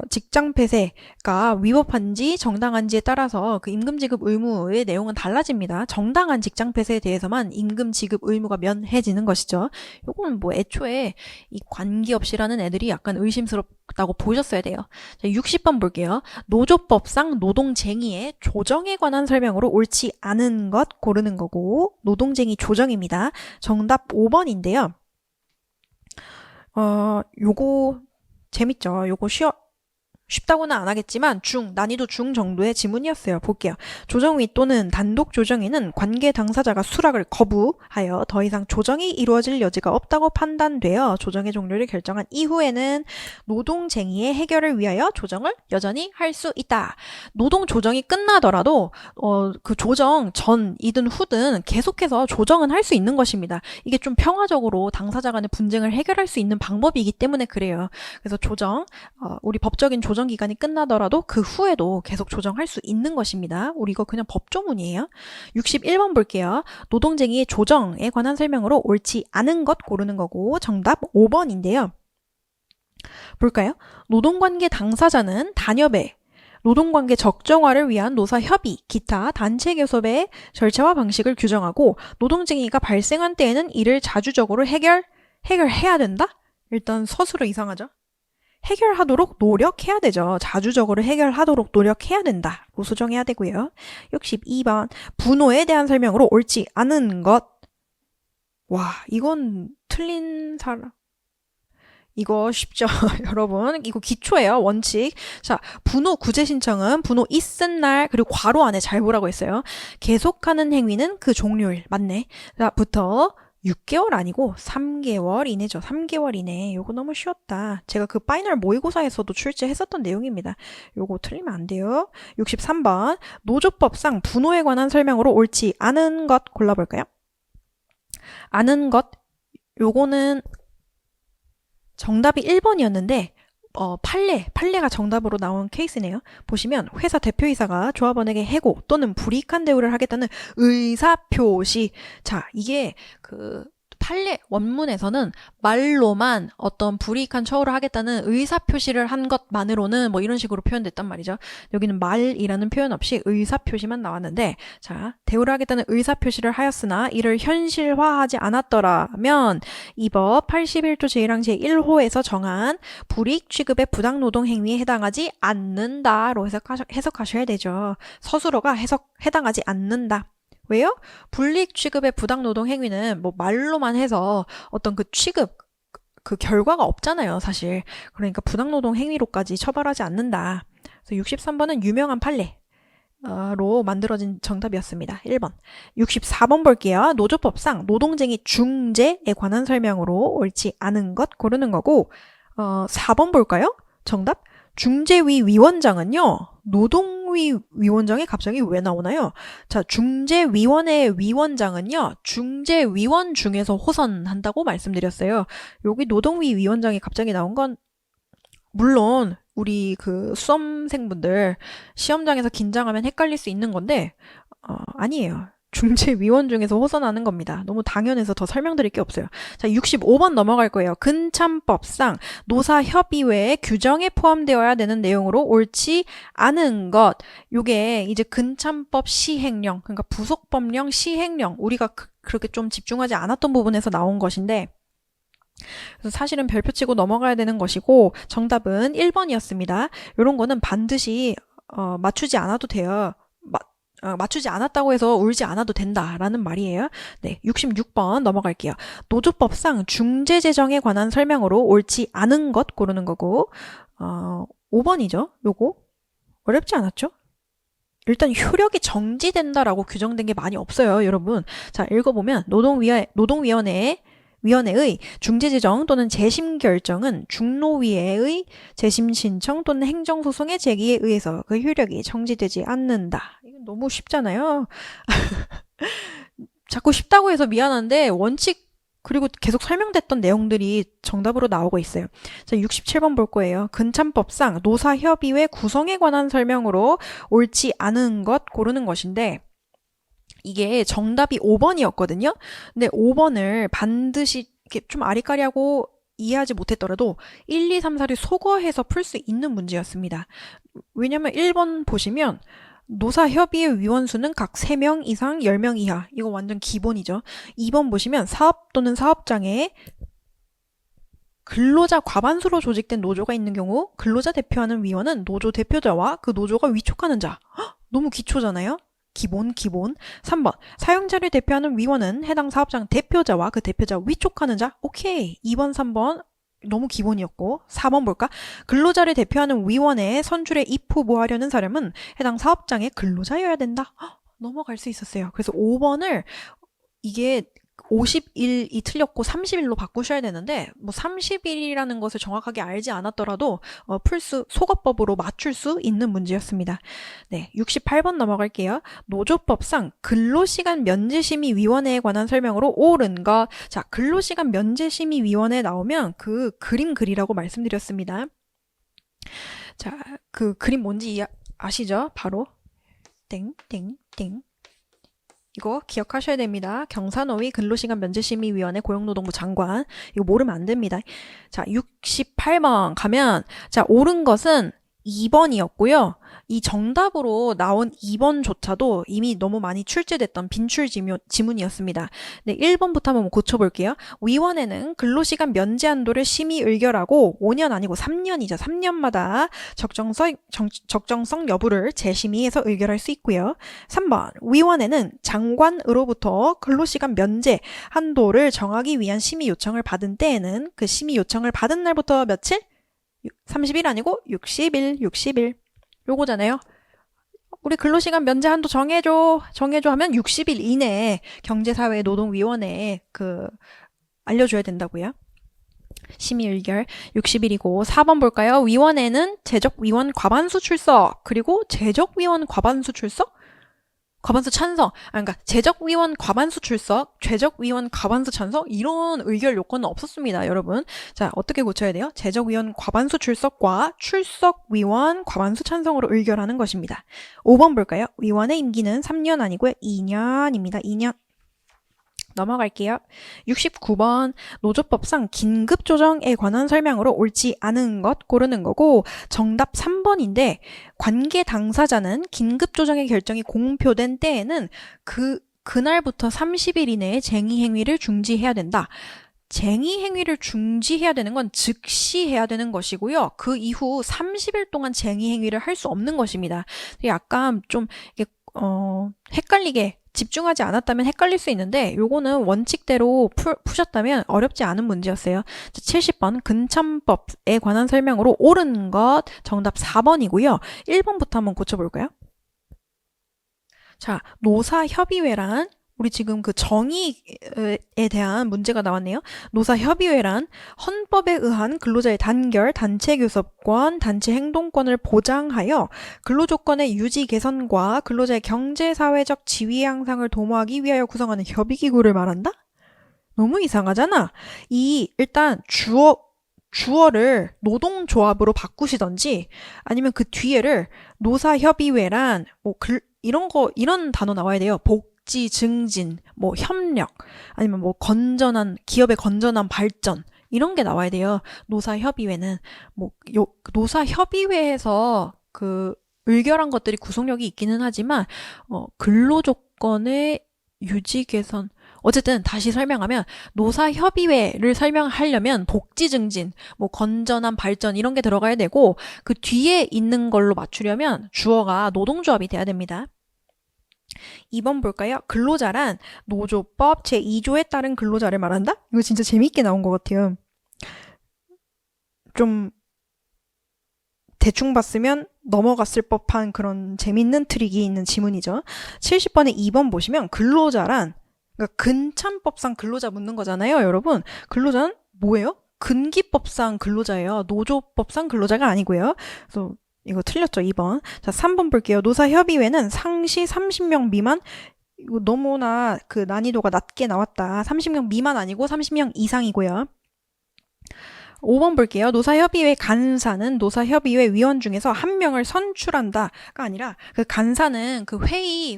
직장 폐쇄가 위법한지 정당한지에 따라서 그 임금 지급 의무의 내용은 달라집니다. 정당한 직장 폐쇄에 대해서만 임금 지급 의무가 면해지는 것이죠. 요거는 뭐 애초에 이 관계없이라는 애들이 약간 의심스럽다고 보셨어야 돼요. 자, 60번 볼게요. 노조법상 노동쟁의의 조정에 관한 설명으로 옳지 않은 것 고르는 거고 노동쟁의 조정입니다. 정답 5번인데요. 요거 재밌죠? 요거 쉽다고는 안 하겠지만 난이도 중 정도의 지문이었어요. 볼게요. 조정위 또는 단독 조정위는 관계 당사자가 수락을 거부하여 더 이상 조정이 이루어질 여지가 없다고 판단되어 조정의 종료를 결정한 이후에는 노동쟁의의 해결을 위하여 조정을 여전히 할 수 있다. 노동 조정이 끝나더라도 그 조정 전이든 후든 계속해서 조정은 할 수 있는 것입니다. 이게 좀 평화적으로 당사자 간의 분쟁을 해결할 수 있는 방법이기 때문에 그래요. 그래서 우리 법적인 조정 조정 기간이 끝나더라도 그 후에도 계속 조정할 수 있는 것입니다. 우리 이거 그냥 법조문이에요. 61번 볼게요. 노동쟁의의 조정에 관한 설명으로 옳지 않은 것 고르는 거고 정답 5번인데요. 볼까요? 노동관계 당사자는 단협에 노동관계 적정화를 위한 노사협의, 기타 단체 교섭의 절차와 방식을 규정하고 노동쟁의가 발생한 때에는 이를 자주적으로 해결해야 된다? 일단 서술어 이상하죠? 해결하도록 노력해야 되죠. 자주적으로 해결하도록 노력해야 된다. 고 수정해야 되고요. 62번 분호에 대한 설명으로 옳지 않은 것. 와, 이건 틀린 사람. 이거 쉽죠? 여러분 이거 기초예요. 원칙. 자, 분호 구제 신청은 분호 있은 날 그리고 괄호 안에 잘 보라고 했어요. 계속하는 행위는 그 종료일. 맞네. 자, 부터 6개월 아니고 3개월 이내죠. 3개월 이내. 요거 너무 쉬웠다. 제가 그 파이널 모의고사에서도 출제했었던 내용입니다. 요거 틀리면 안 돼요. 63번 노조법상 분호에 관한 설명으로 옳지 않은 것 골라볼까요? 아는 것. 요거는 정답이 1번이었는데 판례가 정답으로 나온 케이스네요. 보시면 회사 대표이사가 조합원에게 해고 또는 불이익한 대우를 하겠다는 의사표시. 자, 이게 그 판례 원문에서는 말로만 어떤 불이익한 처우를 하겠다는 의사표시를 한 것만으로는 뭐 이런 식으로 표현됐단 말이죠. 여기는 말이라는 표현 없이 의사표시만 나왔는데, 자, 대우를 하겠다는 의사표시를 하였으나 이를 현실화하지 않았더라면 이 법 81조 제1항 제1호에서 정한 불이익 취급의 부당노동 행위에 해당하지 않는다로 해석하셔야 되죠. 서술어가 해당하지 않는다. 왜요? 불이익 취급의 부당노동 행위는 뭐 말로만 해서 어떤 그 취급, 그 결과가 없잖아요, 사실. 그러니까 부당노동 행위로까지 처벌하지 않는다. 그래서 63번은 유명한 판례로 만들어진 정답이었습니다. 1번. 64번 볼게요. 노조법상 노동쟁의 중재에 관한 설명으로 옳지 않은 것 고르는 거고 4번 볼까요? 정답. 중재위 위원장은요. 노동위 위원장이 갑자기 왜 나오나요? 자, 중재위원회 위원장은요. 중재위원 중에서 호선한다고 말씀드렸어요. 여기 노동위 위원장이 갑자기 나온 건 물론 우리 그 수험생분들 시험장에서 긴장하면 헷갈릴 수 있는 건데 아니에요. 중재위원 중에서 호선하는 겁니다. 너무 당연해서 더 설명드릴 게 없어요. 자, 65번 넘어갈 거예요. 근참법상 노사협의회의 규정에 포함되어야 되는 내용으로 옳지 않은 것. 요게 이제 근참법 시행령, 그러니까 부속법령 시행령, 우리가 그렇게 좀 집중하지 않았던 부분에서 나온 것인데 그래서 사실은 별표 치고 넘어가야 되는 것이고 정답은 1번이었습니다. 요런 거는 반드시 맞추지 않아도 돼요. 맞추지 않았다고 해서 울지 않아도 된다라는 말이에요. 네, 66번 넘어갈게요. 노조법상 중재재정에 관한 설명으로 옳지 않은 것 고르는 거고 5번이죠. 요거 어렵지 않았죠? 일단 효력이 정지된다라고 규정된 게 많이 없어요, 여러분. 자, 읽어보면 노동위원회의 중재재정 또는 재심 결정은 중노위회의 재심 신청 또는 행정소송의 제기에 의해서 그 효력이 정지되지 않는다. 이건 너무 쉽잖아요. 자꾸 쉽다고 해서 미안한데 원칙 그리고 계속 설명됐던 내용들이 정답으로 나오고 있어요. 자, 67번 볼 거예요. 근참법상 노사협의회 구성에 관한 설명으로 옳지 않은 것 고르는 것인데 이게 정답이 5번이었거든요. 근데 5번을 반드시 이렇게 좀 아리까리하고 이해하지 못했더라도 1, 2, 3, 4를 소거해서 풀 수 있는 문제였습니다. 왜냐면 1번 보시면 노사협의회 위원수는 각 3명 이상 10명 이하. 이거 완전 기본이죠. 2번 보시면 사업 또는 사업장에 근로자 과반수로 조직된 노조가 있는 경우 근로자 대표하는 위원은 노조 대표자와 그 노조가 위촉하는 자. 헉, 너무 기초잖아요. 기본. 3번. 사용자를 대표하는 위원은 해당 사업장 대표자와 그 대표자 위촉하는 자. 오케이. 2번, 3번 너무 기본이었고 4번 볼까? 근로자를 대표하는 위원회에 선출에 입후보하려는 사람은 해당 사업장의 근로자여야 된다. 헉, 넘어갈 수 있었어요. 그래서 5번을 이게 50일이 틀렸고 30일로 바꾸셔야 되는데 뭐 30일이라는 것을 정확하게 알지 않았더라도 소거법으로 맞출 수 있는 문제였습니다. 네, 68번 넘어갈게요. 노조법상 근로시간 면제심의위원회에 관한 설명으로 옳은 것. 자, 근로시간 면제심의위원회 나오면 그 그림 그리라고 말씀드렸습니다. 자, 그 그림 뭔지 아시죠? 바로 땡땡땡. 이거 기억하셔야 됩니다. 경사노위 근로시간면제심의위원회 고용노동부 장관. 이거 모르면 안 됩니다. 자, 68번 가면, 자, 옳은 것은 2번이었고요. 이 정답으로 나온 2번조차도 이미 너무 많이 출제됐던 빈출 지문이었습니다. 네, 1번부터 한번 고쳐볼게요. 위원회는 근로시간 면제 한도를 심의 의결하고 5년 아니고 3년이죠. 3년마다 적정성 여부를 재심의해서 의결할 수 있고요. 3번, 위원회는 장관으로부터 근로시간 면제 한도를 정하기 위한 심의 요청을 받은 때에는 그 심의 요청을 받은 날부터 며칠? 30일 아니고 60일. 요거잖아요. 우리 근로시간 면제 한도 정해줘 하면 60일 이내에 경제사회노동위원회에 알려줘야 된다고요. 심의 의결 60일이고 4번 볼까요? 위원회는 재적위원 과반수 출석 그리고 재적위원 과반수 출석? 과반수 찬성. 그러니까 재적위원 과반수 출석, 죄적위원 과반수 찬성 이런 의결 요건은 없었습니다, 여러분. 자, 어떻게 고쳐야 돼요? 재적위원 과반수 출석과 출석위원 과반수 찬성으로 의결하는 것입니다. 5번 볼까요? 위원의 임기는 3년 아니고요, 2년입니다. 2년. 넘어갈게요. 69번 노조법상 긴급조정에 관한 설명으로 옳지 않은 것 고르는 거고 정답 3번인데 관계 당사자는 긴급조정의 결정이 공표된 때에는 그날부터 30일 이내에 쟁의 행위를 중지해야 된다. 쟁의 행위를 중지해야 되는 건 즉시 해야 되는 것이고요. 그 이후 30일 동안 쟁의 행위를 할 수 없는 것입니다. 약간 좀 헷갈리게 집중하지 않았다면 헷갈릴 수 있는데 요거는 원칙대로 푸셨다면 어렵지 않은 문제였어요. 70번 근참법에 관한 설명으로 옳은 것 정답 4번이고요. 1번부터 한번 고쳐볼까요? 자, 노사협의회란 우리 지금 그 정의에 대한 문제가 나왔네요. 노사협의회란 헌법에 의한 근로자의 단결, 단체 교섭권, 단체 행동권을 보장하여 근로조건의 유지 개선과 근로자의 경제사회적 지위 향상을 도모하기 위하여 구성하는 협의기구를 말한다? 너무 이상하잖아. 일단 주어를 노동조합으로 바꾸시던지 아니면 그 뒤에를 노사협의회란 이런 단어 나와야 돼요. 복지 증진, 협력, 아니면 기업의 건전한 발전, 이런 게 나와야 돼요. 노사협의회는, 노사협의회에서 의결한 것들이 구속력이 있기는 하지만, 근로조건의 유지 개선, 어쨌든 다시 설명하면 노사협의회를 설명하려면 복지 증진, 건전한 발전 이런 게 들어가야 되고 그 뒤에 있는 걸로 맞추려면 주어가 노동조합이 돼야 됩니다. 2번 볼까요? 근로자란 노조법 제2조에 따른 근로자를 말한다? 이거 진짜 재밌게 나온 것 같아요. 좀 대충 봤으면 넘어갔을 법한 그런 재밌는 트릭이 있는 지문이죠. 70번에 2번 보시면 근로자란 그러니까 근참법상 근로자 묻는 거잖아요, 여러분. 근로자는 뭐예요? 근기법상 근로자예요. 노조법상 근로자가 아니고요. 그래서 이거 틀렸죠, 2번. 자, 3번 볼게요. 노사협의회는 상시 30명 미만 이거 너무나 난이도가 낮게 나왔다. 30명 미만 아니고 30명 이상이고요. 5번 볼게요. 노사협의회 간사는 노사협의회 위원 중에서 한 명을 선출한다가 아니라 그 간사는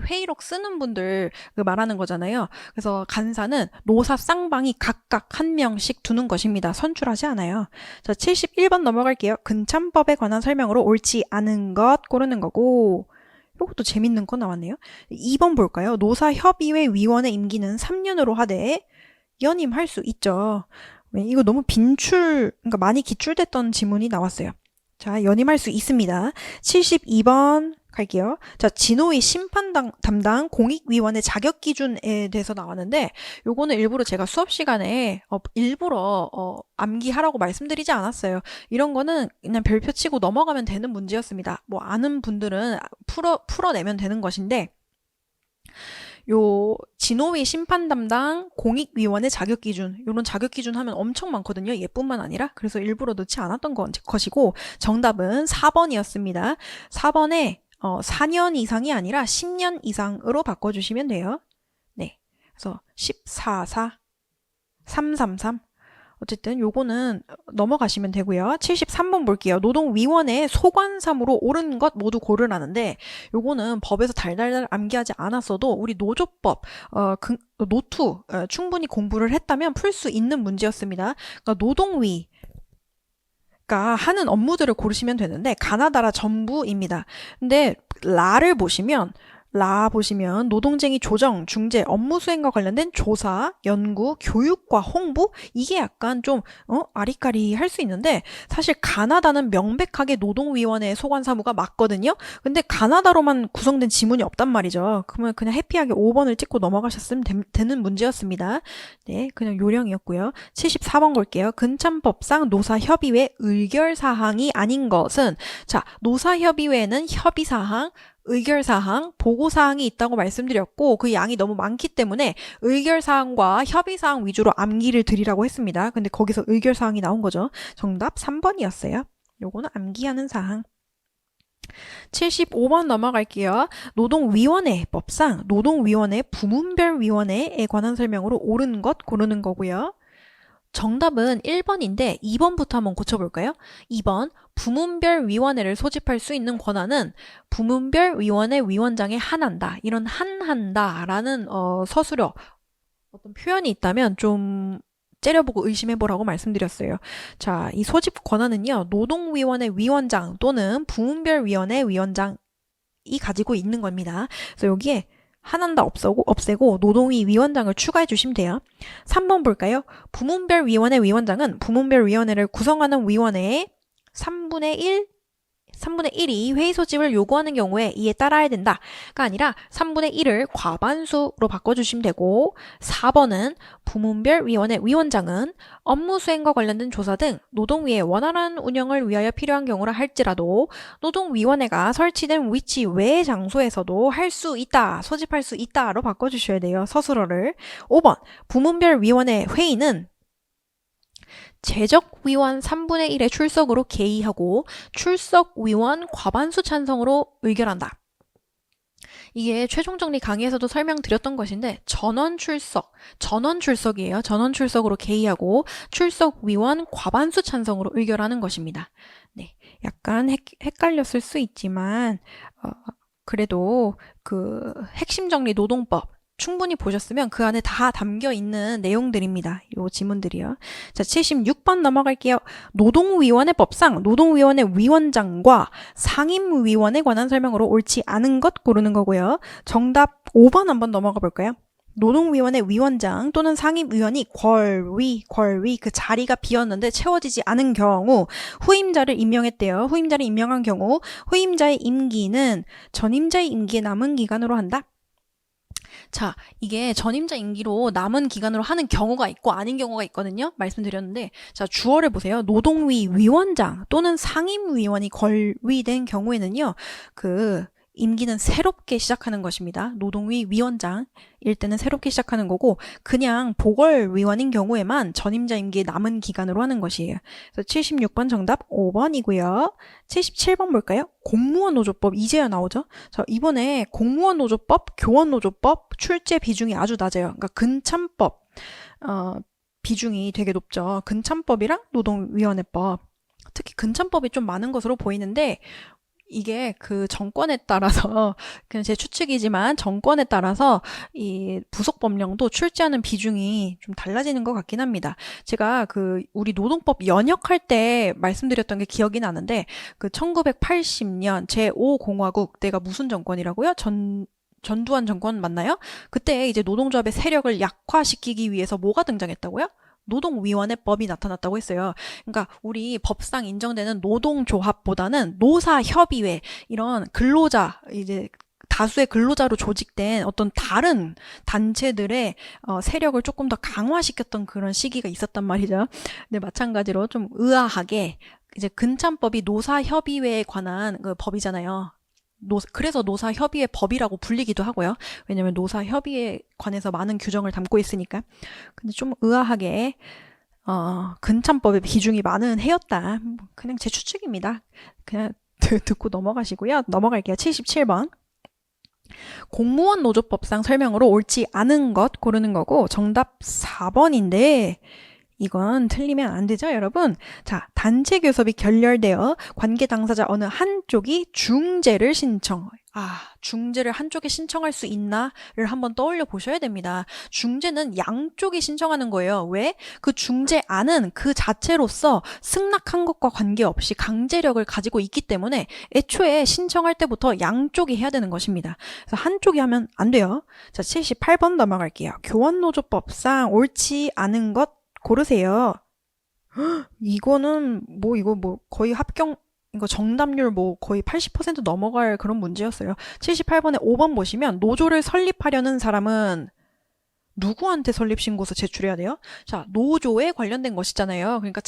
회의록 쓰는 분들 말하는 거잖아요. 그래서 간사는 노사 쌍방이 각각 한 명씩 두는 것입니다. 선출하지 않아요. 자, 71번 넘어갈게요. 근참법에 관한 설명으로 옳지 않은 것 고르는 거고 이것도 재밌는 거 나왔네요. 2번 볼까요? 노사협의회 위원의 임기는 3년으로 하되 연임할 수 있죠. 이거 너무 그러니까 많이 기출됐던 지문이 나왔어요. 자, 연임할 수 있습니다. 72번 갈게요. 자, 진호위 심판 담당 공익위원회 자격 기준에 대해서 나왔는데 요거는 일부러 제가 수업 시간에 일부러 암기하라고 말씀드리지 않았어요. 이런 거는 그냥 별표 치고 넘어가면 되는 문제였습니다. 아는 분들은 풀어내면 되는 것인데 진호위 심판 담당 공익위원회 자격기준 이런 자격기준 하면 엄청 많거든요. 얘뿐만 아니라 그래서 일부러 넣지 않았던 것이고 정답은 4번이었습니다. 4번에 4년 이상이 아니라 10년 이상으로 바꿔주시면 돼요. 네, 그래서 14, 4, 333 어쨌든 요거는 넘어가시면 되고요. 73번 볼게요. 노동위원회 소관사무로 옳은 것 모두 고르라는데 요거는 법에서 달달달 암기하지 않았어도 우리 노조법 노투 충분히 공부를 했다면 풀 수 있는 문제였습니다. 그러니까 노동위 가 하는 업무들을 고르시면 되는데 가나다라 전부입니다. 근데 라 보시면 노동쟁의 조정, 중재, 업무 수행과 관련된 조사, 연구, 교육과 홍보 이게 약간 좀 아리까리 할 수 있는데 사실 가나다는 명백하게 노동위원회 소관사무가 맞거든요. 근데 가나다로만 구성된 지문이 없단 말이죠. 그러면 그냥 해피하게 5번을 찍고 넘어가셨으면 되는 문제였습니다. 네, 그냥 요령이었고요. 74번 볼게요. 근참법상 노사협의회 의결사항이 아닌 것은 자, 노사협의회는 협의사항 의결사항, 보고사항이 있다고 말씀드렸고 그 양이 너무 많기 때문에 의결사항과 협의사항 위주로 암기를 드리라고 했습니다. 근데 거기서 의결사항이 나온 거죠. 정답 3번이었어요. 요거는 암기하는 사항. 75번 넘어갈게요. 노동위원회법상 노동위원회 부문별 위원회에 관한 설명으로 옳은 것 고르는 거고요. 정답은 1번인데 2번부터 한번 고쳐볼까요? 2번 부문별 위원회를 소집할 수 있는 권한은 부문별 위원회 위원장에 한한다. 이런 한한다라는 서술어 어떤 표현이 있다면 좀 째려보고 의심해보라고 말씀드렸어요. 자, 이 소집 권한은요. 노동위원회 위원장 또는 부문별 위원회 위원장이 가지고 있는 겁니다. 그래서 여기에 한한다 없애고 노동위 위원장을 추가해 주시면 돼요. 3번 볼까요? 부문별 위원회 위원장은 부문별 위원회를 구성하는 위원회의 3분의 1이 회의 소집을 요구하는 경우에 이에 따라야 된다가 아니라 3분의 1을 과반수로 바꿔주시면 되고 4번은 부문별 위원회 위원장은 업무 수행과 관련된 조사 등 노동위의 원활한 운영을 위하여 필요한 경우라 할지라도 노동위원회가 설치된 위치 외의 장소에서도 할 수 있다, 소집할 수 있다로 바꿔주셔야 돼요. 서술어를. 5번 부문별 위원회 회의는 재적위원 3분의 1의 출석으로 개의하고 출석위원 과반수 찬성으로 의결한다. 이게 최종 정리 강의에서도 설명드렸던 것인데 전원 출석이에요. 전원 출석으로 개의하고 출석위원 과반수 찬성으로 의결하는 것입니다. 네, 약간 헷갈렸을 수 있지만 그래도 그 핵심 정리 노동법 충분히 보셨으면 그 안에 다 담겨 있는 내용들입니다. 요 지문들이요. 자, 76번 넘어갈게요. 노동위원회법상 노동위원회 위원장과 상임위원에 관한 설명으로 옳지 않은 것 고르는 거고요. 정답 5번 한번 넘어가 볼까요? 노동위원회 위원장 또는 상임위원이 권위 그 자리가 비었는데 채워지지 않은 경우 후임자를 임명했대요. 후임자를 임명한 경우 후임자의 임기는 전임자의 임기에 남은 기간으로 한다. 자, 이게 전임자 임기로 남은 기간으로 하는 경우가 있고 아닌 경우가 있거든요. 말씀드렸는데 자, 주어를 보세요. 노동위 위원장 또는 상임위원이 권위된 경우에는요. 그 임기는 새롭게 시작하는 것입니다. 노동위 위원장일 때는 새롭게 시작하는 거고 그냥 보궐위원인 경우에만 전임자 임기에 남은 기간으로 하는 것이에요. 그래서 76번 정답 5번이고요. 77번 볼까요? 공무원 노조법 이제야 나오죠. 자, 이번에 공무원 노조법, 교원 노조법 출제 비중이 아주 낮아요. 그러니까 근참법 비중이 되게 높죠. 근참법이랑 노동위원회법 특히 근참법이 좀 많은 것으로 보이는데 이게 그 정권에 따라서 그냥 제 추측이지만 정권에 따라서 이 부속 법령도 출제하는 비중이 좀 달라지는 것 같긴 합니다. 제가 그 우리 노동법 연역할 때 말씀드렸던 게 기억이 나는데 그 1980년 제5공화국 때가 무슨 정권이라고요? 전두환 정권 맞나요? 그때 이제 노동조합의 세력을 약화시키기 위해서 뭐가 등장했다고요? 노동위원회법이 나타났다고 했어요. 그러니까 우리 법상 인정되는 노동조합보다는 노사협의회 이런 근로자 이제 다수의 근로자로 조직된 어떤 다른 단체들의 세력을 조금 더 강화시켰던 그런 시기가 있었단 말이죠. 근데 마찬가지로 좀 의아하게 이제 근참법이 노사협의회에 관한 그 법이잖아요. 그래서 노사협의회 법이라고 불리기도 하고요. 왜냐면 노사협의회에 관해서 많은 규정을 담고 있으니까. 근데 좀 의아하게 근참법의 비중이 많은 해였다. 그냥 제 추측입니다. 그냥 듣고 넘어가시고요. 넘어갈게요. 77번. 공무원 노조법상 설명으로 옳지 않은 것 고르는 거고 정답 4번인데 이건 틀리면 안 되죠, 여러분? 자, 단체 교섭이 결렬되어 관계 당사자 어느 한쪽이 중재를 신청. 중재를 한쪽에 신청할 수 있나를 한번 떠올려 보셔야 됩니다. 중재는 양쪽이 신청하는 거예요. 왜? 그 중재안은 그 자체로서 승낙한 것과 관계없이 강제력을 가지고 있기 때문에 애초에 신청할 때부터 양쪽이 해야 되는 것입니다. 그래서 한쪽이 하면 안 돼요. 자, 78번 넘어갈게요. 교원노조법상 옳지 않은 것 고르세요. 이거는 이거 거의 이거 정답률 거의 80% 넘어갈 그런 문제였어요. 78번에 5번 보시면 노조를 설립하려는 사람은 누구한테 설립신고서 제출해야 돼요? 자, 노조에 관련된 것이잖아요. 그러니까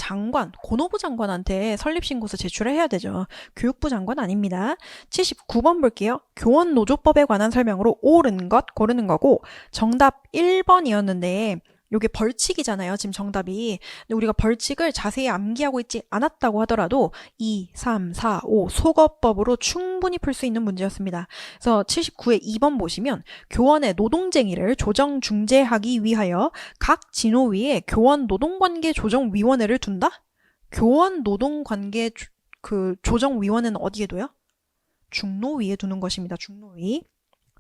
고노부 장관한테 설립신고서 제출해야 되죠. 교육부 장관 아닙니다. 79번 볼게요. 교원노조법에 관한 설명으로 옳은 것 고르는 거고 정답 1번이었는데 요게 벌칙이잖아요. 지금 정답이. 근데 우리가 벌칙을 자세히 암기하고 있지 않았다고 하더라도 2, 3, 4, 5 소거법으로 충분히 풀 수 있는 문제였습니다. 그래서 79의 2번 보시면 교원의 노동쟁의를 조정 중재하기 위하여 각 진호위에 교원 노동관계 조정위원회를 둔다? 교원 노동관계 조정위원회는 어디에 둬요? 중노위에 두는 것입니다. 중노위.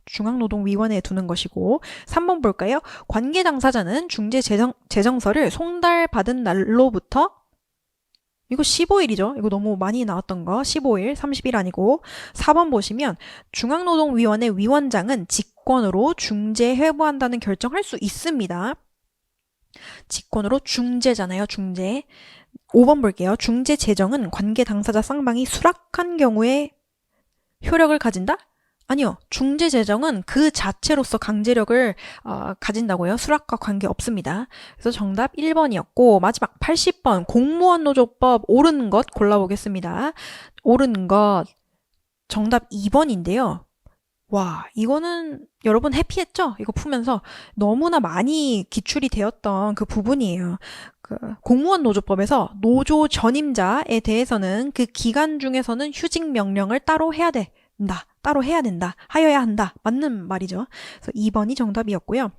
중앙노동위원회에 두는 것이고 3번 볼까요? 관계 당사자는 중재 재정서를 송달받은 날로부터 이거 15일이죠. 이거 너무 많이 나왔던 거. 15일, 30일 아니고 4번 보시면 중앙노동위원회 위원장은 직권으로 중재 회부한다는 결정할 수 있습니다. 직권으로 중재잖아요. 중재. 5번 볼게요. 중재 재정은 관계 당사자 쌍방이 수락한 경우에 효력을 가진다? 아니요. 중재 재정은 그 자체로서 강제력을 가진다고요. 수락과 관계없습니다. 그래서 정답 1번이었고 마지막 80번 공무원 노조법 옳은 것 골라보겠습니다. 옳은 것 정답 2번인데요. 와, 이거는 여러분 해피했죠? 이거 풀면서 너무나 많이 기출이 되었던 그 부분이에요. 공무원 노조법에서 노조 전임자에 대해서는 그 기간 중에서는 휴직 명령을 따로 해야 된다. 따로 해야 된다. 하여야 한다. 맞는 말이죠. 그래서 2번이 정답이었고요.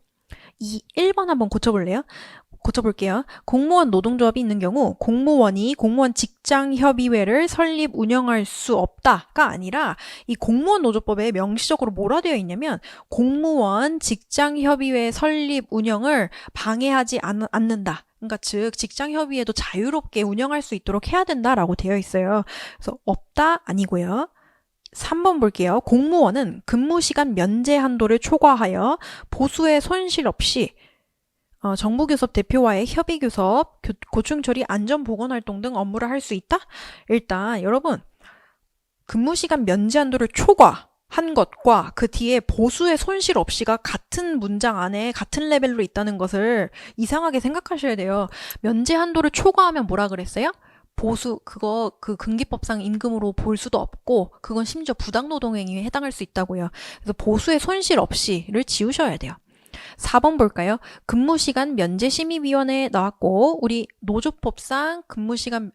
1번 한번 고쳐볼게요. 공무원 노동조합이 있는 경우 공무원이 공무원 직장협의회를 설립 운영할 수 없다가 아니라 이 공무원 노조법에 명시적으로 뭐라 되어 있냐면 공무원 직장협의회 설립 운영을 방해하지 않는다. 그러니까 즉 직장협의회도 자유롭게 운영할 수 있도록 해야 된다라고 되어 있어요. 그래서 없다 아니고요. 3번 볼게요. 공무원은 근무시간 면제 한도를 초과하여 보수의 손실 없이 정부교섭 대표와의 협의교섭, 고충처리, 안전보건활동 등 업무를 할 수 있다? 일단 여러분 근무시간 면제 한도를 초과한 것과 그 뒤에 보수의 손실 없이가 같은 문장 안에 같은 레벨로 있다는 것을 이상하게 생각하셔야 돼요. 면제 한도를 초과하면 뭐라 그랬어요? 그 근기법상 임금으로 볼 수도 없고 그건 심지어 부당노동행위에 해당할 수 있다고요. 그래서 보수의 손실 없이를 지우셔야 돼요. 4번 볼까요? 근무시간 면제심의위원회 나왔고 우리 노조법상 근로시간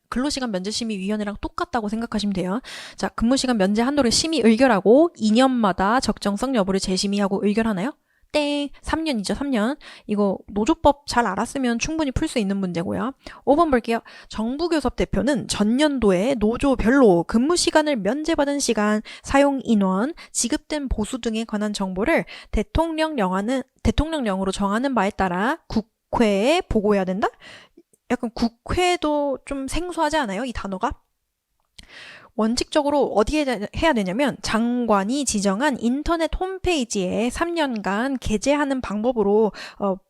면제심의위원회랑 똑같다고 생각하시면 돼요. 자, 근무시간 면제 한도를 심의 의결하고 2년마다 적정성 여부를 재심의하고 의결하나요? 땡. 3년이죠. 3년. 이거 노조법 잘 알았으면 충분히 풀 수 있는 문제고요. 5번 볼게요. 정부교섭 대표는 전년도에 노조별로 근무시간을 면제받은 시간, 사용인원, 지급된 보수 등에 관한 정보를 대통령령으로 정하는 바에 따라 국회에 보고해야 된다? 약간 국회도 좀 생소하지 않아요? 이 단어가? 원칙적으로 어디에 해야 되냐면 장관이 지정한 인터넷 홈페이지에 3년간 게재하는 방법으로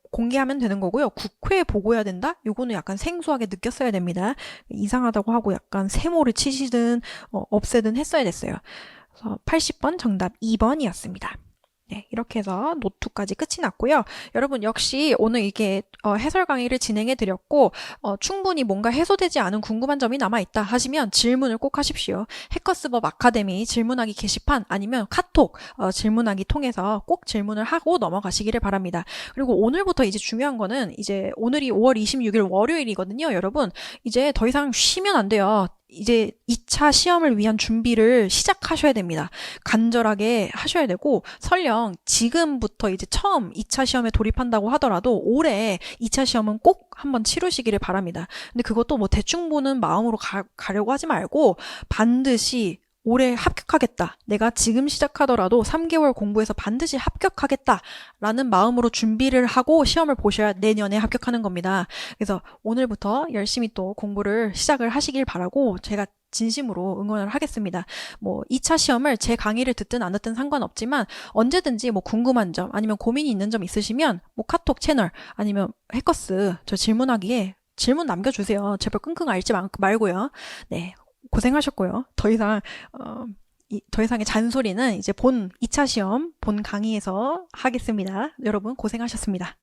공개하면 되는 거고요. 국회에 보고해야 된다? 요거는 약간 생소하게 느꼈어야 됩니다. 이상하다고 하고 약간 세모를 치시든 없애든 했어야 됐어요. 그래서 80번 정답 2번이었습니다. 네, 이렇게 해서 노트까지 끝이 났고요. 여러분 역시 오늘 이게 해설 강의를 진행해 드렸고 충분히 뭔가 해소되지 않은 궁금한 점이 남아있다 하시면 질문을 꼭 하십시오. 해커스법 아카데미 질문하기 게시판 아니면 카톡 질문하기 통해서 꼭 질문을 하고 넘어가시기를 바랍니다. 그리고 오늘부터 이제 중요한 거는 이제 오늘이 5월 26일 월요일이거든요. 여러분 이제 더 이상 쉬면 안 돼요. 이제 2차 시험을 위한 준비를 시작하셔야 됩니다. 간절하게 하셔야 되고, 설령 지금부터 이제 처음 2차 시험에 돌입한다고 하더라도 올해 2차 시험은 꼭 한번 치르시기를 바랍니다. 근데 그것도 뭐 대충 보는 마음으로 가려고 하지 말고 반드시 올해 합격하겠다. 내가 지금 시작하더라도 3개월 공부해서 반드시 합격하겠다. 라는 마음으로 준비를 하고 시험을 보셔야 내년에 합격하는 겁니다. 그래서 오늘부터 열심히 또 공부를 시작을 하시길 바라고 제가 진심으로 응원을 하겠습니다. 뭐 2차 시험을 제 강의를 듣든 안 듣든 상관없지만 언제든지 뭐 궁금한 점 아니면 고민이 있는 점 있으시면 뭐 카톡 채널 아니면 해커스 저 질문하기에 질문 남겨주세요. 제발 끙끙 앓지 말고요. 네. 고생하셨고요. 더 이상의 잔소리는 이제 2차 시험 본 강의에서 하겠습니다. 여러분 고생하셨습니다.